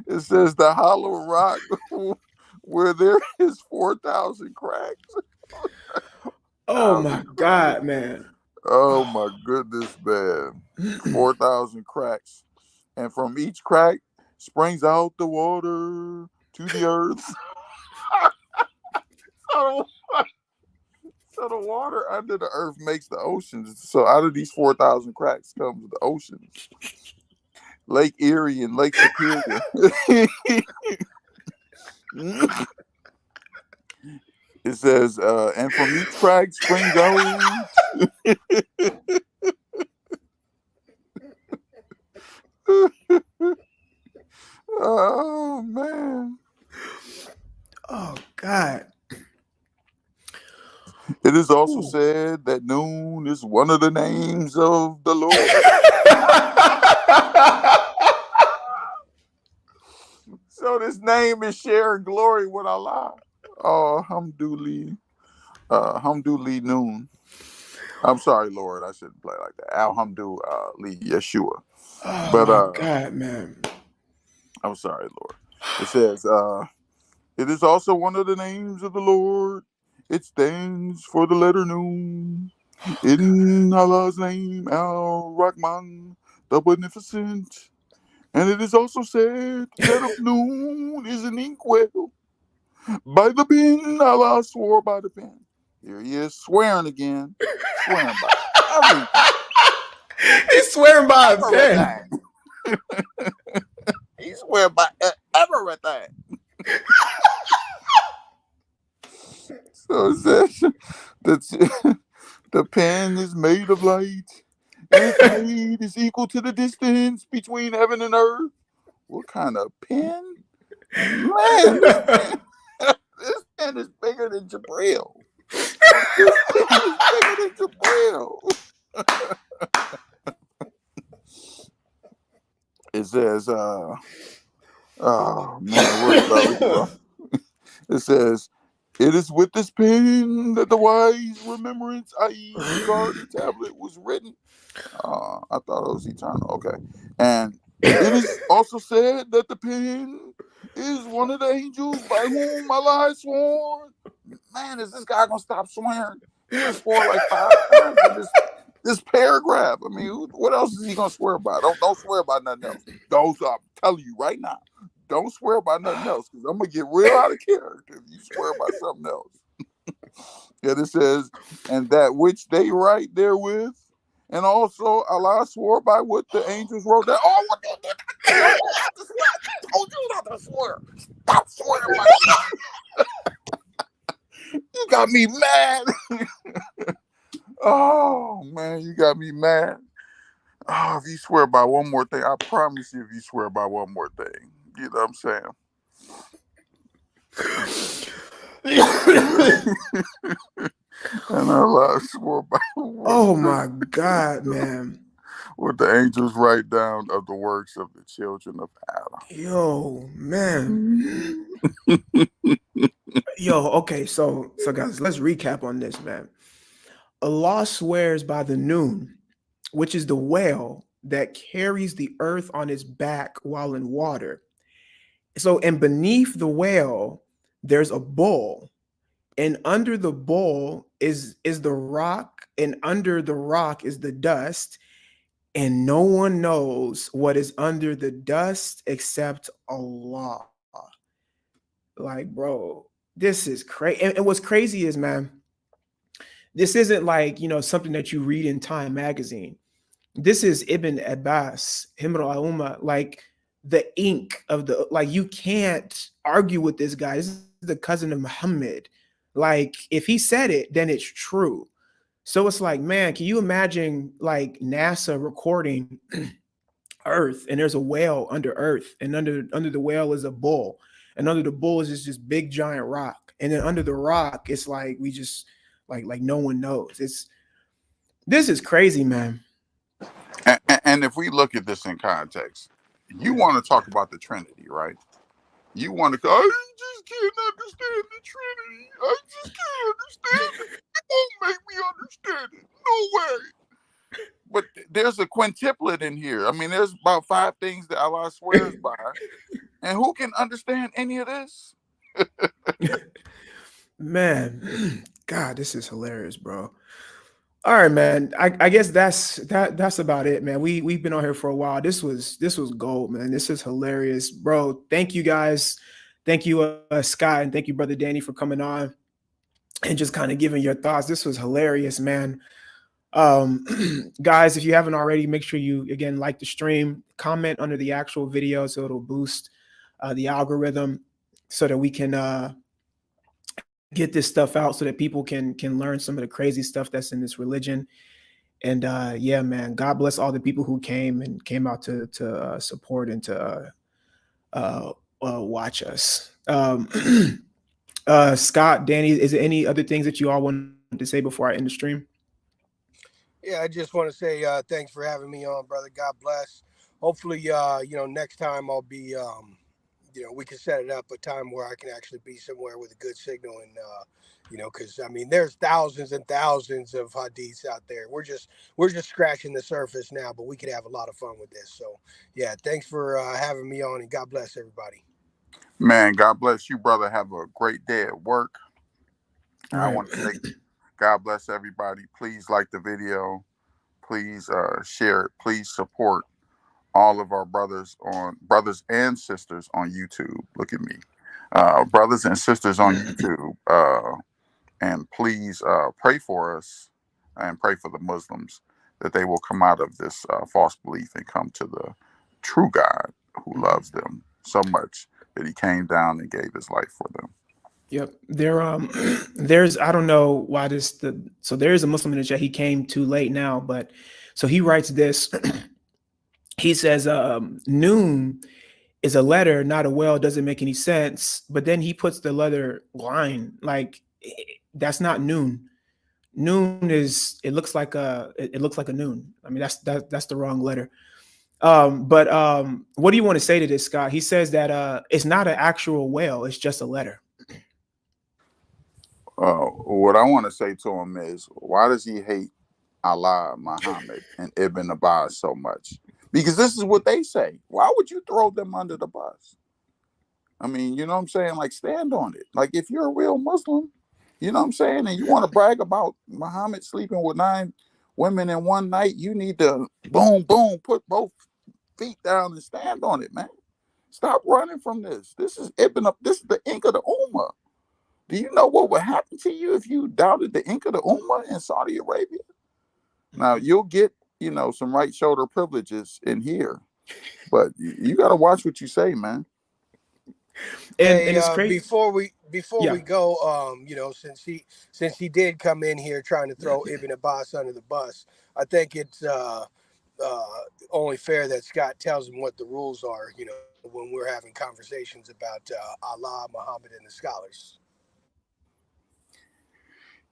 it says the hollow rock where there is 4,000 cracks. Oh my God, man. Oh my goodness, man. 4,000 cracks. And from each crack springs out the water to the earth. So the water under the earth makes the oceans. So out of these 4,000 cracks comes the oceans. Lake Erie and Lake Superior. It says, and from each crack springs out. Oh man. Oh God. It is also Ooh. said that noon is one of the names of the Lord. So this name is sharing glory with Allah. Oh, Hamduli Noon. I'm sorry, Lord. I shouldn't play like that. Alhamdulillah Yeshua. Oh But my God, man. I'm sorry, Lord. It says, it is also one of the names of the Lord. It stands for the letter Noon. In Allah's name, Al Rahman, the Beneficent. And it is also said that of noon is an inkwell. By the pen, Allah swore by the pen. Here he is swearing again, swearing by everything. He's swearing by a pen. Everything. He swearing by everything. So it says that the pen is made of light, and its weight is equal to the distance between heaven and earth. What kind of pen? Man, this pen is bigger than Jabril. This pen is bigger than Jabril. It says, oh man, where did I read from? It says, it is with this pen that the wise remembrance, i.e., the garden tablet, was written. I thought it was eternal. Okay. And it is also said that the pen is one of the angels by whom Allah has sworn. Man, is this guy gonna stop swearing? He done swore like 5 times in this paragraph. I mean, what else is he gonna swear by? Don't swear by nothing else. I'm telling you right now. Don't swear by nothing else, because I'm gonna get real out of character if you swear by something else. Yeah, it says, and that which they write therewith, and also Allah swore by what the angels wrote down. Oh, what they did! I told you not to swear. Stop swearing by You got me mad. Oh man, you got me mad. Oh, if you swear by one more thing, I promise you, if you swear by one more thing, you know what I'm saying? And Allah swore by Oh my God, man. what the angels write down of the works of the children of Adam. Yo, man. Yo, okay, so guys, let's recap on this, man. Allah swears by the noon, which is the whale that carries the earth on its back while in water. So, and beneath the whale, there's a bowl, and under the bowl is the rock, and under the rock is the dust, and no one knows what is under the dust except Allah. Like, bro, this is crazy. And what's crazy is, man, this isn't like, something that you read in Time magazine. This is Ibn Abbas, Himr al-Umma, like the ink of the, like, you can't argue with this guy. This is the cousin of Muhammad. Like, if he said it, then it's true. So it's like, man, can you imagine like NASA recording Earth, and there's a whale under Earth, and under the whale is a bull, and under the bull is just this big giant rock, and then under the rock, it's like we just like no one knows. This is crazy, man. And if we look at this in context, you want to talk about the Trinity, right? You want to go, I just can't understand the Trinity. I just can't understand it. It won't make me understand it. No way. But there's a quintuplet in here. I mean, there's about 5 things that Allah swears by. And who can understand any of this? Man, God, this is hilarious, bro. All right, man. I guess that's about it, man. We've been on here for a while. This was gold, man. This is hilarious, bro. Thank you guys. Thank you, Scott, and thank you, brother Danny, for coming on and just kind of giving your thoughts. This was hilarious, man. Guys, if you haven't already, make sure you again like the stream, comment under the actual video so it'll boost the algorithm so that we can get this stuff out so that people can learn some of the crazy stuff that's in this religion. And yeah, man, God bless all the people who came out to support and to watch us. Scott, Danny, is there any other things that you all want to say before I end the stream? Yeah, I just want to say thanks for having me on, brother. God bless. Hopefully, next time I'll be, we can set it up a time where I can actually be somewhere with a good signal, and because I mean, there's thousands and thousands of hadiths out there. We're just scratching the surface now, but we could have a lot of fun with this. So, yeah, thanks for having me on, and God bless everybody. Man, God bless you, brother. Have a great day at work. All I right. want to say God bless everybody. Please like the video. Please share it. Please support all of our brothers and sisters on YouTube. Look at me. Brothers and sisters on YouTube. And please pray for us and pray for the Muslims that they will come out of this false belief and come to the true God who loves them so much that he came down and gave his life for them. Yep. There's I don't know why so there's a Muslim in the chat. He came too late now, but so he writes this. He says, noon is a letter, not a well, doesn't make any sense. But then he puts the letter line, like that's not noon. Noon is it looks like a noon. I mean, that's the wrong letter. But what do you want to say to this, Scott? He says that it's not an actual whale, it's just a letter. What I want to say to him is, why does he hate Allah, Muhammad, and Ibn Abbas so much? Because this is what they say. Why would you throw them under the bus? I mean, you know what I'm saying? Like, stand on it. Like, if you're a real Muslim, you know what I'm saying, and you want to brag about Muhammad sleeping with 9 women in one night, you need to boom, boom, put both feet down and stand on it, man. Stop running from this. This is the ink of the Ummah. Do you know what would happen to you if you doubted the ink of the Ummah in Saudi Arabia? Now, you'll get, some right shoulder privileges in here, but you got to watch what you say, man. And it's crazy. Before we go, since he did come in here trying to throw Ibn Abbas under the bus, I think it's only fair that Scott tells him what the rules are. When we're having conversations about Allah, Muhammad, and the scholars.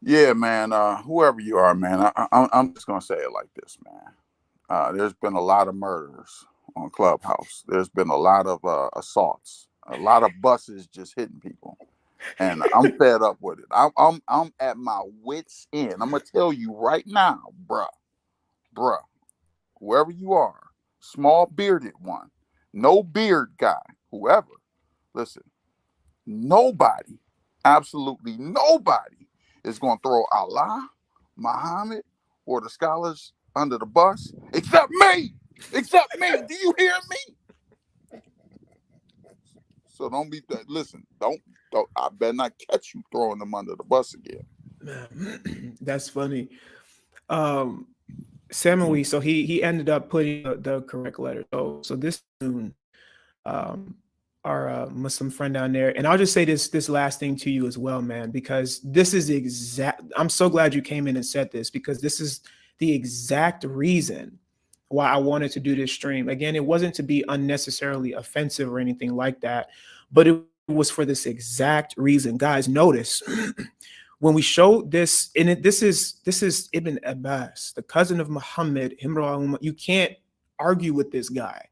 Yeah, man. Whoever you are, man, I'm just gonna say it like this, man. There's been a lot of murders on Clubhouse. There's been a lot of assaults, a lot of buses just hitting people, and I'm fed up with it. I'm at my wits' end. I'm gonna tell you right now, bruh, whoever you are, small bearded one, no beard guy, whoever. Listen, nobody, absolutely nobody, is going to throw Allah, Muhammad, or the scholars under the bus, except me. Except me. Do you hear me? So don't be. Listen, don't. I better not catch you throwing them under the bus again. That's funny. Samuel, so he ended up putting the correct letter. So this noon, our Muslim friend down there, and I'll just say this last thing to you as well, man, because this is I'm so glad you came in and said this, because this is the exact reason why I wanted to do this stream. Again, it wasn't to be unnecessarily offensive or anything like that, but it was for this exact reason. Guys, notice when we showed this, and this is Ibn Abbas, the cousin of Muhammad, you can't argue with this guy,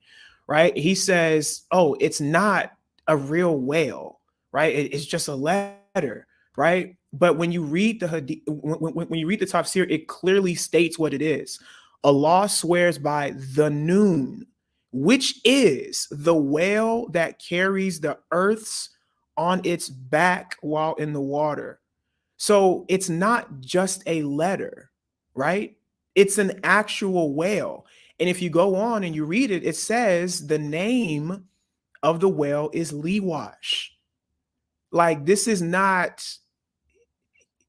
right? He says, oh, it's not a real whale, right? It's just a letter, right? But when you read the hadith, when you read the tafsir, it clearly states what it is. Allah swears by the noon, which is the whale that carries the earths on its back while in the water. So it's not just a letter, right? It's an actual whale. And if you go on and you read it, it says the name of the whale is Liwash. Like, this is not,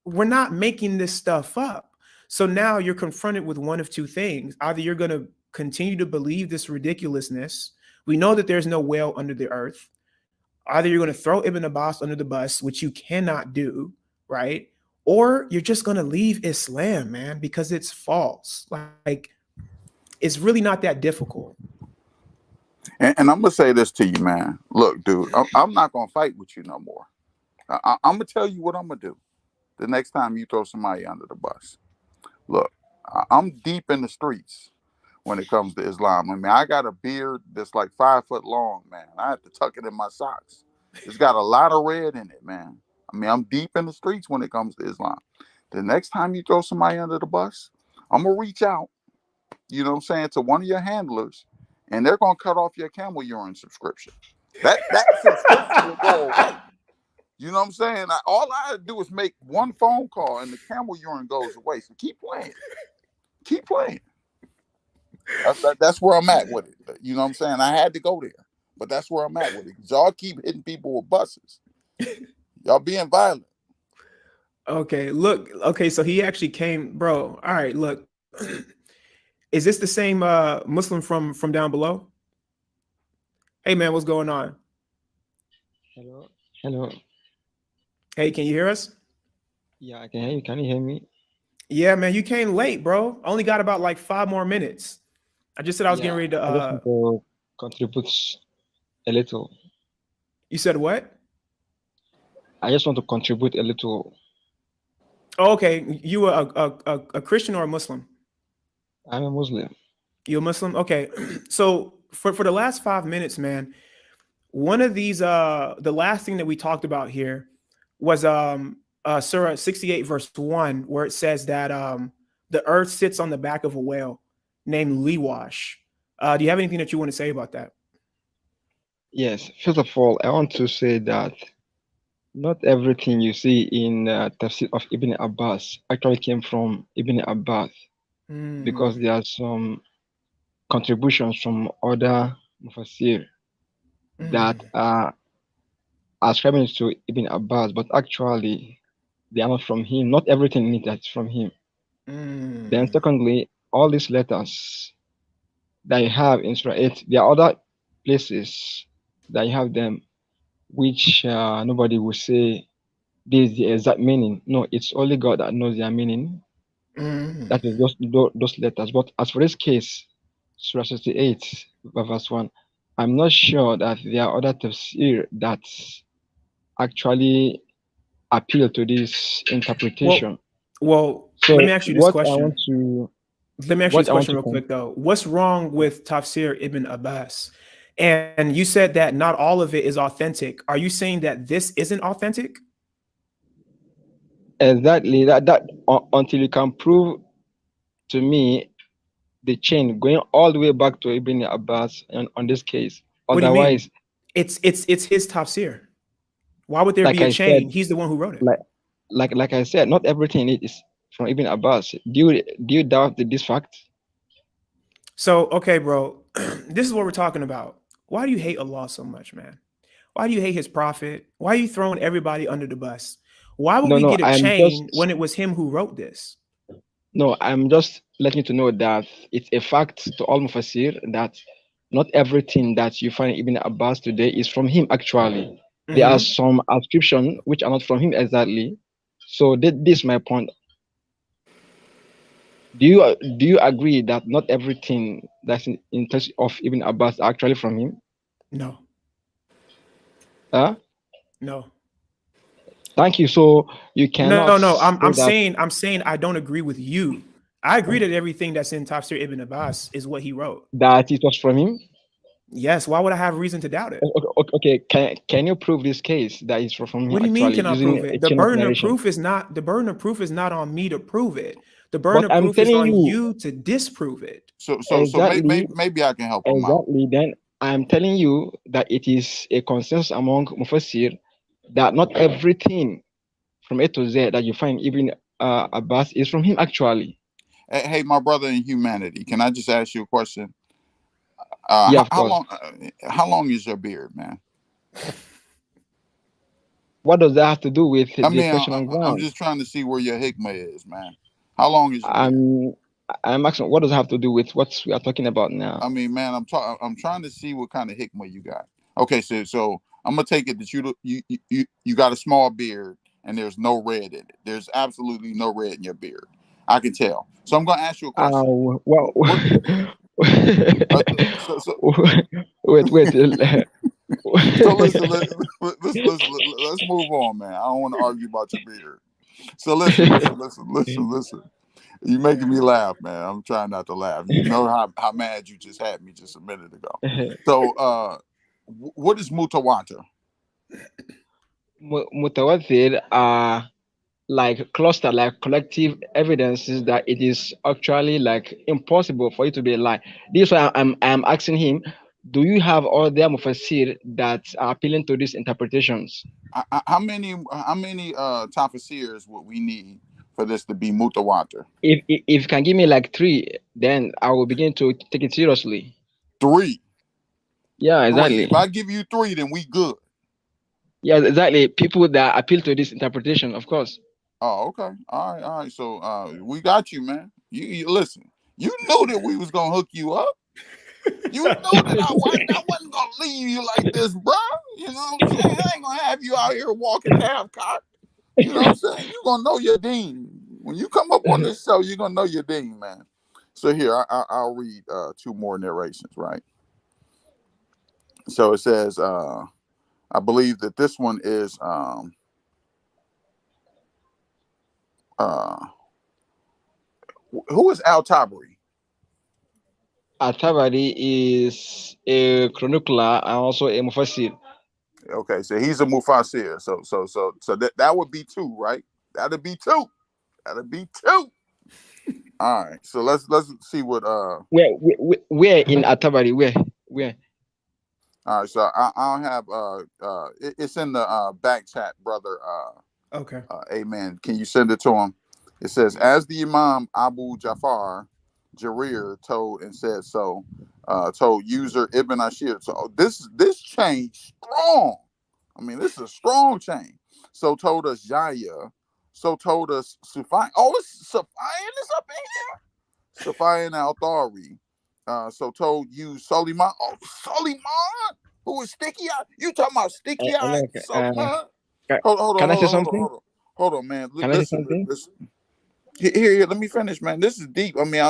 we're not making this stuff up. So now you're confronted with one of two things. Either you're going to continue to believe this ridiculousness. We know that there's no whale under the earth. Either you're going to throw Ibn Abbas under the bus, which you cannot do, right? Or you're just going to leave Islam, man, because it's false. Like, it's really not that difficult. And I'm gonna say this to you, man. Look, dude, I'm not gonna fight with you no more. I'm gonna tell you what I'm gonna do the next time you throw somebody under the bus. Look, I'm deep in the streets when it comes to Islam. I mean, I got a beard that's like 5 foot long, man. I have to tuck it in my socks. It's got a lot of red in it, man. I mean, I'm deep in the streets when it comes to Islam. The next time you throw somebody under the bus, I'm gonna reach out, you know what I'm saying, to one of your handlers, and they're gonna cut off your camel urine subscription. That subscription will go away. You know what I'm saying? All I do is make one phone call, and the camel urine goes away. So keep playing, keep playing. That's where I'm at with it. You know what I'm saying? I had to go there, but that's where I'm at with it. Y'all keep hitting people with buses. Y'all being violent. Okay, look. Okay, so he actually came, bro. All right, look. Is this the same Muslim from down below? Hey, man, what's going on? Hello, hello. Hey, can you hear us? Yeah, I can hear you. Can you hear me? Yeah, man, you came late, bro. I only got about like 5 more minutes. I just said I was getting Yeah, ready to. I just want to contribute a little. You said what? I just want to contribute a little. Oh, okay, you were a Christian or a Muslim? I'm a Muslim. You a Muslim? Okay, so for the last 5 minutes, man, one of these the last thing that we talked about here was Surah 68 verse 1, where it says that the earth sits on the back of a whale named Liwash. Do you have anything that you want to say about that? Yes, first of all, I want to say that not everything you see in Tafsir of Ibn Abbas actually came from Ibn Abbas, because there are some contributions from other Mufassir that are ascribing to Ibn Abbas, but actually they are not from him. Not everything in it that's from him. Then secondly, all these letters that you have in Surah 8, there are other places that you have them, which nobody will say this is the exact meaning. No, it's only God that knows their meaning. That is those letters. But as for this case, Surah 68, verse 1, I'm not sure that there are other tafsir that actually appeal to this interpretation. Well, So let me ask you this question. Let me ask you this question real to quick, though. What's wrong with Tafsir Ibn Abbas? And you said that not all of it is authentic. Are you saying that this isn't authentic? exactly that until you can prove to me the chain going all the way back to Ibn Abbas on this case. What do you mean? Otherwise, It's his Tafsir. Why would there like be a I chain? said, He's the one who wrote it. like I said, not everything is from Ibn Abbas. Do you doubt this fact? So, okay, bro, this is what we're talking about. Why do you hate Allah so much, man? Why do you hate his prophet? Why are you throwing everybody under the bus? Why would we No, get a chain when it was him who wrote this? No, I'm just letting you to know that it's a fact to all Mufassir that not everything that you find Ibn Abbas today is from him actually. There are some ascriptions which are not from him exactly. So this is my point. Do you agree that not everything that's in touch of Ibn Abbas are actually from him? No. Huh? No. Thank you. So you cannot No. I'm say saying I don't agree with you. I agree that everything that's in Tafsir Ibn Abbas is what he wrote. that it was from him. Yes. Why would I have reason to doubt it? Okay. Can you prove this case that it's from him? What do you mean? Actually, Can I using prove a it? The chain of burden of narration? proof is not on me to prove it. The burden But of I'm proof is telling on you, you to disprove it. So exactly, maybe I can help him out. exactly. Then I'm telling you that it is a consensus among Mufassir that not everything from A to Z that you find Ibn Abbas is from him actually. Hey, my brother in humanity, can I just ask you a question? Yeah, of course. How long is your beard, man? What does that have to do with I the mean, question on I'm ground? just trying to see where your hikmah is, man. How long is your beard? I'm asking, what does it have to do with what we are talking about now? I mean, man, I'm trying to see what kind of hikmah you got. Okay, so I'm gonna take it that you got a small beard and there's no red in it. There's absolutely no red in your beard. I can tell. So I'm gonna ask you a question. Well, wait. So listen, let's move on, man. I don't want to argue about your beard. So listen. You making me laugh, man. I'm trying not to laugh. You know how mad you just had me just a minute ago. So what is mutawata? Mutawatir are like cluster, like collective evidences that it is actually like impossible for it to be a lie. This is why I'm asking him, do you have other mufassir that are appealing to these interpretations? How many tafsirs would we need for this to be mutawatir? If you can give me like three, then I will begin to take it seriously. Three. Yeah, Three. exactly. If I give you three, then we good. Yeah, exactly. People that appeal to this interpretation, of course. Oh, okay. All right. So we got you, man. You listen. You knew that we was gonna hook you up. You knew that I wasn't gonna leave you like this, bro. You know what I'm saying? I ain't gonna have you out here walking half cocked. You know what I'm saying? You gonna know your dean. When you come up on this show, you're gonna know your dean, man. So here, I'll read two more narrations, right? So it says, I believe that this one is uh, who is Al Tabari? At-Tabari is a chronicler and also a mufassir. Okay, so he's a Mufassir. So that would be two, right? That'd be two. That'd be two. All right. So let's see what Where in At-Tabari? Where? all right, so I'll have it's in the back chat, brother. Okay. Amen. Can you send it to him? It says, as the Imam Abu Jafar Jarir told and said so, told user Ibn Ashir. So this chain strong. I mean, this is a strong chain. So told us Yahya. So told us Sufyan. Oh, it's Sufyan is up in here. Sufyan al-Thari. So told you Soliman. Oh, Soliman, who is sticky eye. You talking about sticky I eye know. Soliman? Ca- Hold can I say on, something? hold on, man. Can I say Listen, something? listen. Here, let me finish, man. This is deep. I mean,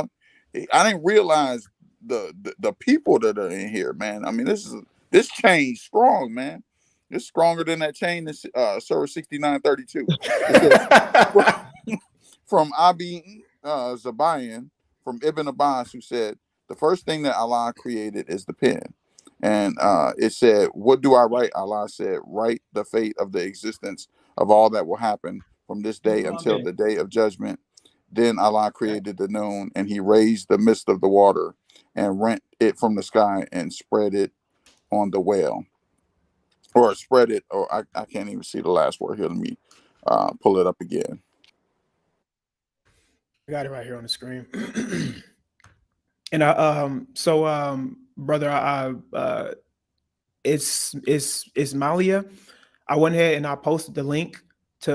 I didn't realize the people that are in here, man. I mean, this chain strong, man. It's stronger than that chain in Surah 6932. It says from Abi Zabayan, from Ibn Abbas, who said, the first thing that Allah created is the pen. And it said, what do I write? Allah said, write the fate of the existence of all that will happen from this day until the day of judgment. Then Allah created the noon, and he raised the mist of the water and rent it from the sky and spread it on the whale. Or spread it, or I can't even see the last word here. Let me pull it up again. I got it right here on the screen. And brother, it's Malia. I went ahead and I posted the link to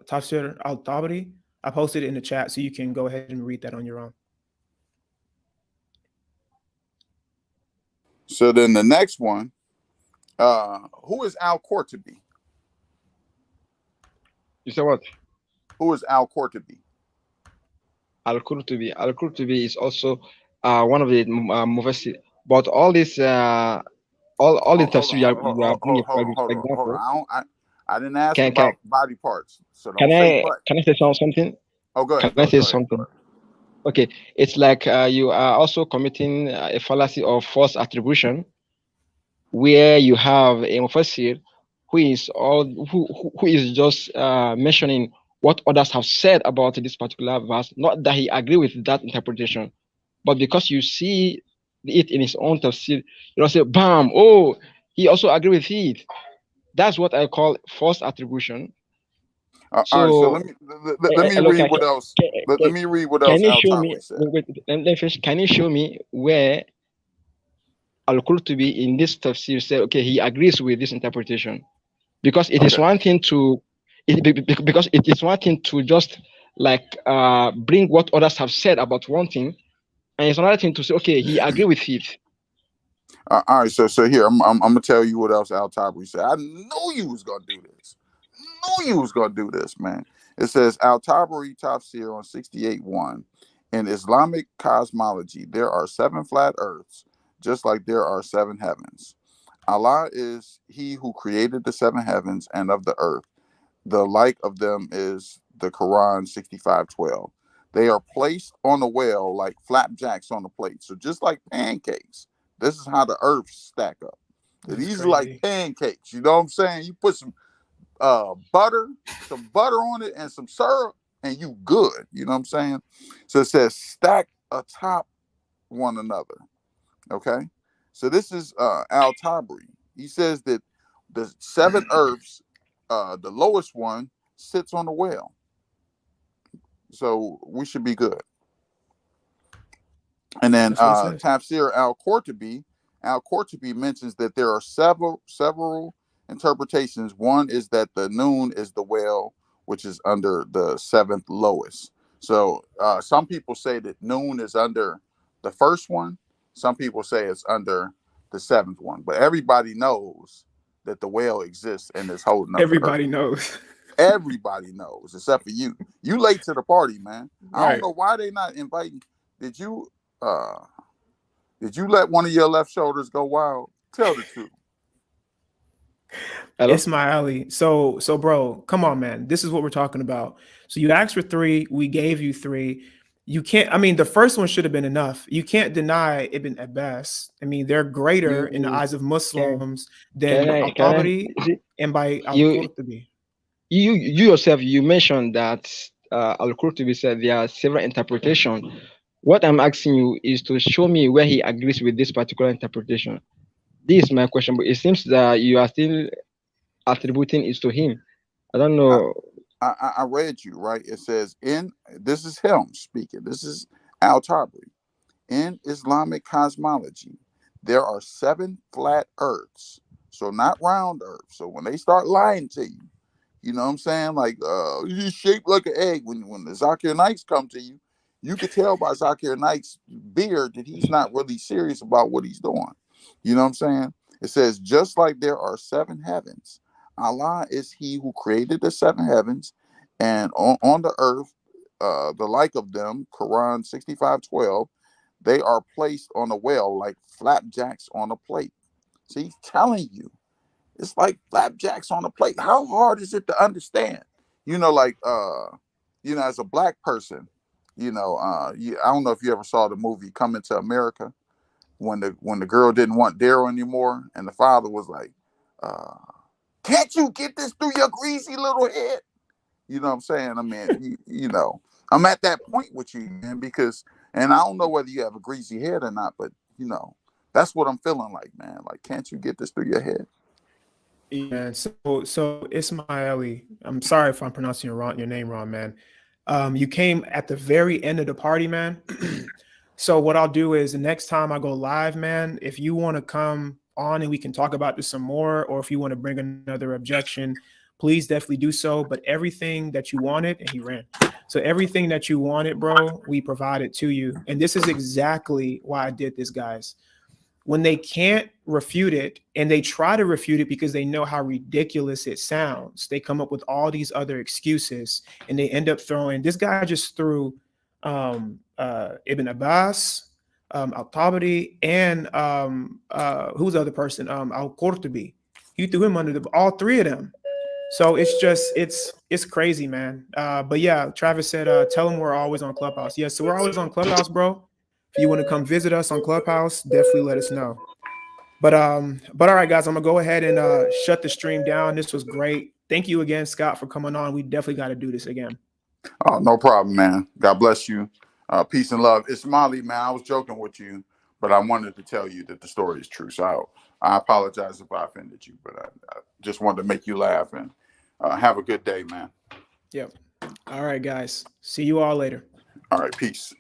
Tafsir al-Tabari. I posted it in the chat, so you can go ahead and read that on your own. So then the next one, who is Al-Qurtubi? You say what? Who is Al-Qurtubi? Al-Qurtubi. Al-Qurtubi is also one of the mufassir. But all this, all the tafsir you are bringing, for Hold example, on. I didn't ask can can about body parts, so can don't say I but. can I say something? Oh, go Can ahead. I say Go ahead. something? Okay, it's like you are also committing a fallacy of false attribution, where you have a mufassir who is just mentioning what others have said about this particular verse, not that he agree with that interpretation, but because you see it in his own tafsir, you don't say, bam, oh, he also agree with it. That's what I call false attribution. All right. So So, let me look, read what else. Let me read what else can you Al show me? Tabari said. Let me finish. Can you show me where Al-Qurtubi in this tafsir say, okay, he agrees with this interpretation? Because it is Okay. one thing to, because it is one thing to just like bring what others have said about one thing, and it's another thing to say, okay, he agree with it. All right. So here I'm gonna tell you what else Al Tabari said. I knew you was gonna do this. Knew you was gonna do this, man. It says Al Tabari Tafsir on 68:1. In Islamic cosmology, there are 7 flat Earths. just like there are seven heavens. Allah is he who created the seven heavens and of the earth. The like of them is the Quran 65:12. They are placed on the well like flapjacks on the plate. So just like pancakes, this is how the earths stack up. That's These are like crazy. pancakes. You know what I'm saying? You put some some butter on it and some syrup, and you good. You know what I'm saying? So it says stack atop one another. Okay. So this is Al Tabri. He says that the seven earths, the lowest one sits on the well. So we should be good. And then That's what it says. Tafsir Al-Qurtubi mentions that there are several interpretations. One is that the noon is the well, which is under the seventh lowest. So some people say that noon is under the first one. Some people say it's under the seventh one. But everybody knows that the well exists and is holding up the earth. Everybody knows. Everybody knows, except for you. You late to the party, man. I don't Right. know why they not inviting. Did you uh did you let one of your left shoulders go wild? Tell the truth. Hello? It's my alley. So bro, come on, man. This is what we're talking about. So you asked for three, we gave you three. You can't, I mean, the first one should have been enough. You can't deny Ibn Abbas. I mean, they're greater in the You eyes of can Muslims can than I can I Al-Tabari see and by you Al-Qurtubi. you yourself you mentioned that Al-Qurtubi said there are several interpretations. What I'm asking you is to show me where he agrees with this particular interpretation. This is my question, but it seems that you are still attributing it to him. I don't I, know. I read you, right? It says in this is him speaking. This is Al Tabri. In Islamic cosmology, there are seven flat earths. So not round earth. So when they start lying to you, you know what I'm saying? Like he's shaped like an egg. When the Zakir Nikes come to you, you could tell by Zakir Nikes' beard that he's not really serious about what he's doing. You know what I'm saying? It says, just like there are seven heavens, Allah is he who created the seven heavens, and on the earth, the like of them, Quran 65:12, they are placed on a well like flapjacks on a plate. So he's telling you it's like flapjacks on a plate. How hard is it to understand? You know, like as a black person, I don't know if you ever saw the movie Coming to America when the girl didn't want Daryl anymore, and the father was like, uh, "Can't you get this through your greasy little head?" You know what I'm saying? I mean, I'm at that point with you, man, because, and I don't know whether you have a greasy head or not, but that's what I'm feeling like, man. Like, can't you get this through your head? Yeah, man. So Ismaili, I'm sorry if I'm pronouncing your name wrong, man. You came at the very end of the party, man. So what I'll do is the next time I go live, man, if you want to come on and we can talk about this some more, or if you want to bring another objection, please definitely do so. But everything that you wanted, and he ran. So everything that you wanted, bro, we provided to you. And this is exactly why I did this, guys. When they can't refute it and they try to refute it because they know how ridiculous it sounds, they come up with all these other excuses and they end up throwing, this guy just threw Ibn Abbas, Al-Tabari, and who's the other person? Al-Qurtubi. He threw him under all three of them. So it's crazy, man. But yeah, Travis said, tell him we're always on Clubhouse. Yeah, so we're always on Clubhouse, bro. If you want to come visit us on Clubhouse, definitely let us know. But all right, guys, I'm gonna go ahead and shut the stream down. This was great. Thank you again, Scott, for coming on. We definitely got to do this again. Oh, no problem, man. God bless you. Peace and love. It's Molly, man. I was joking with you, but I wanted to tell you that the story is true. So I apologize if I offended you, but I just wanted to make you laugh, and have a good day, man. Yep. All right, guys. See you all later. All right. Peace.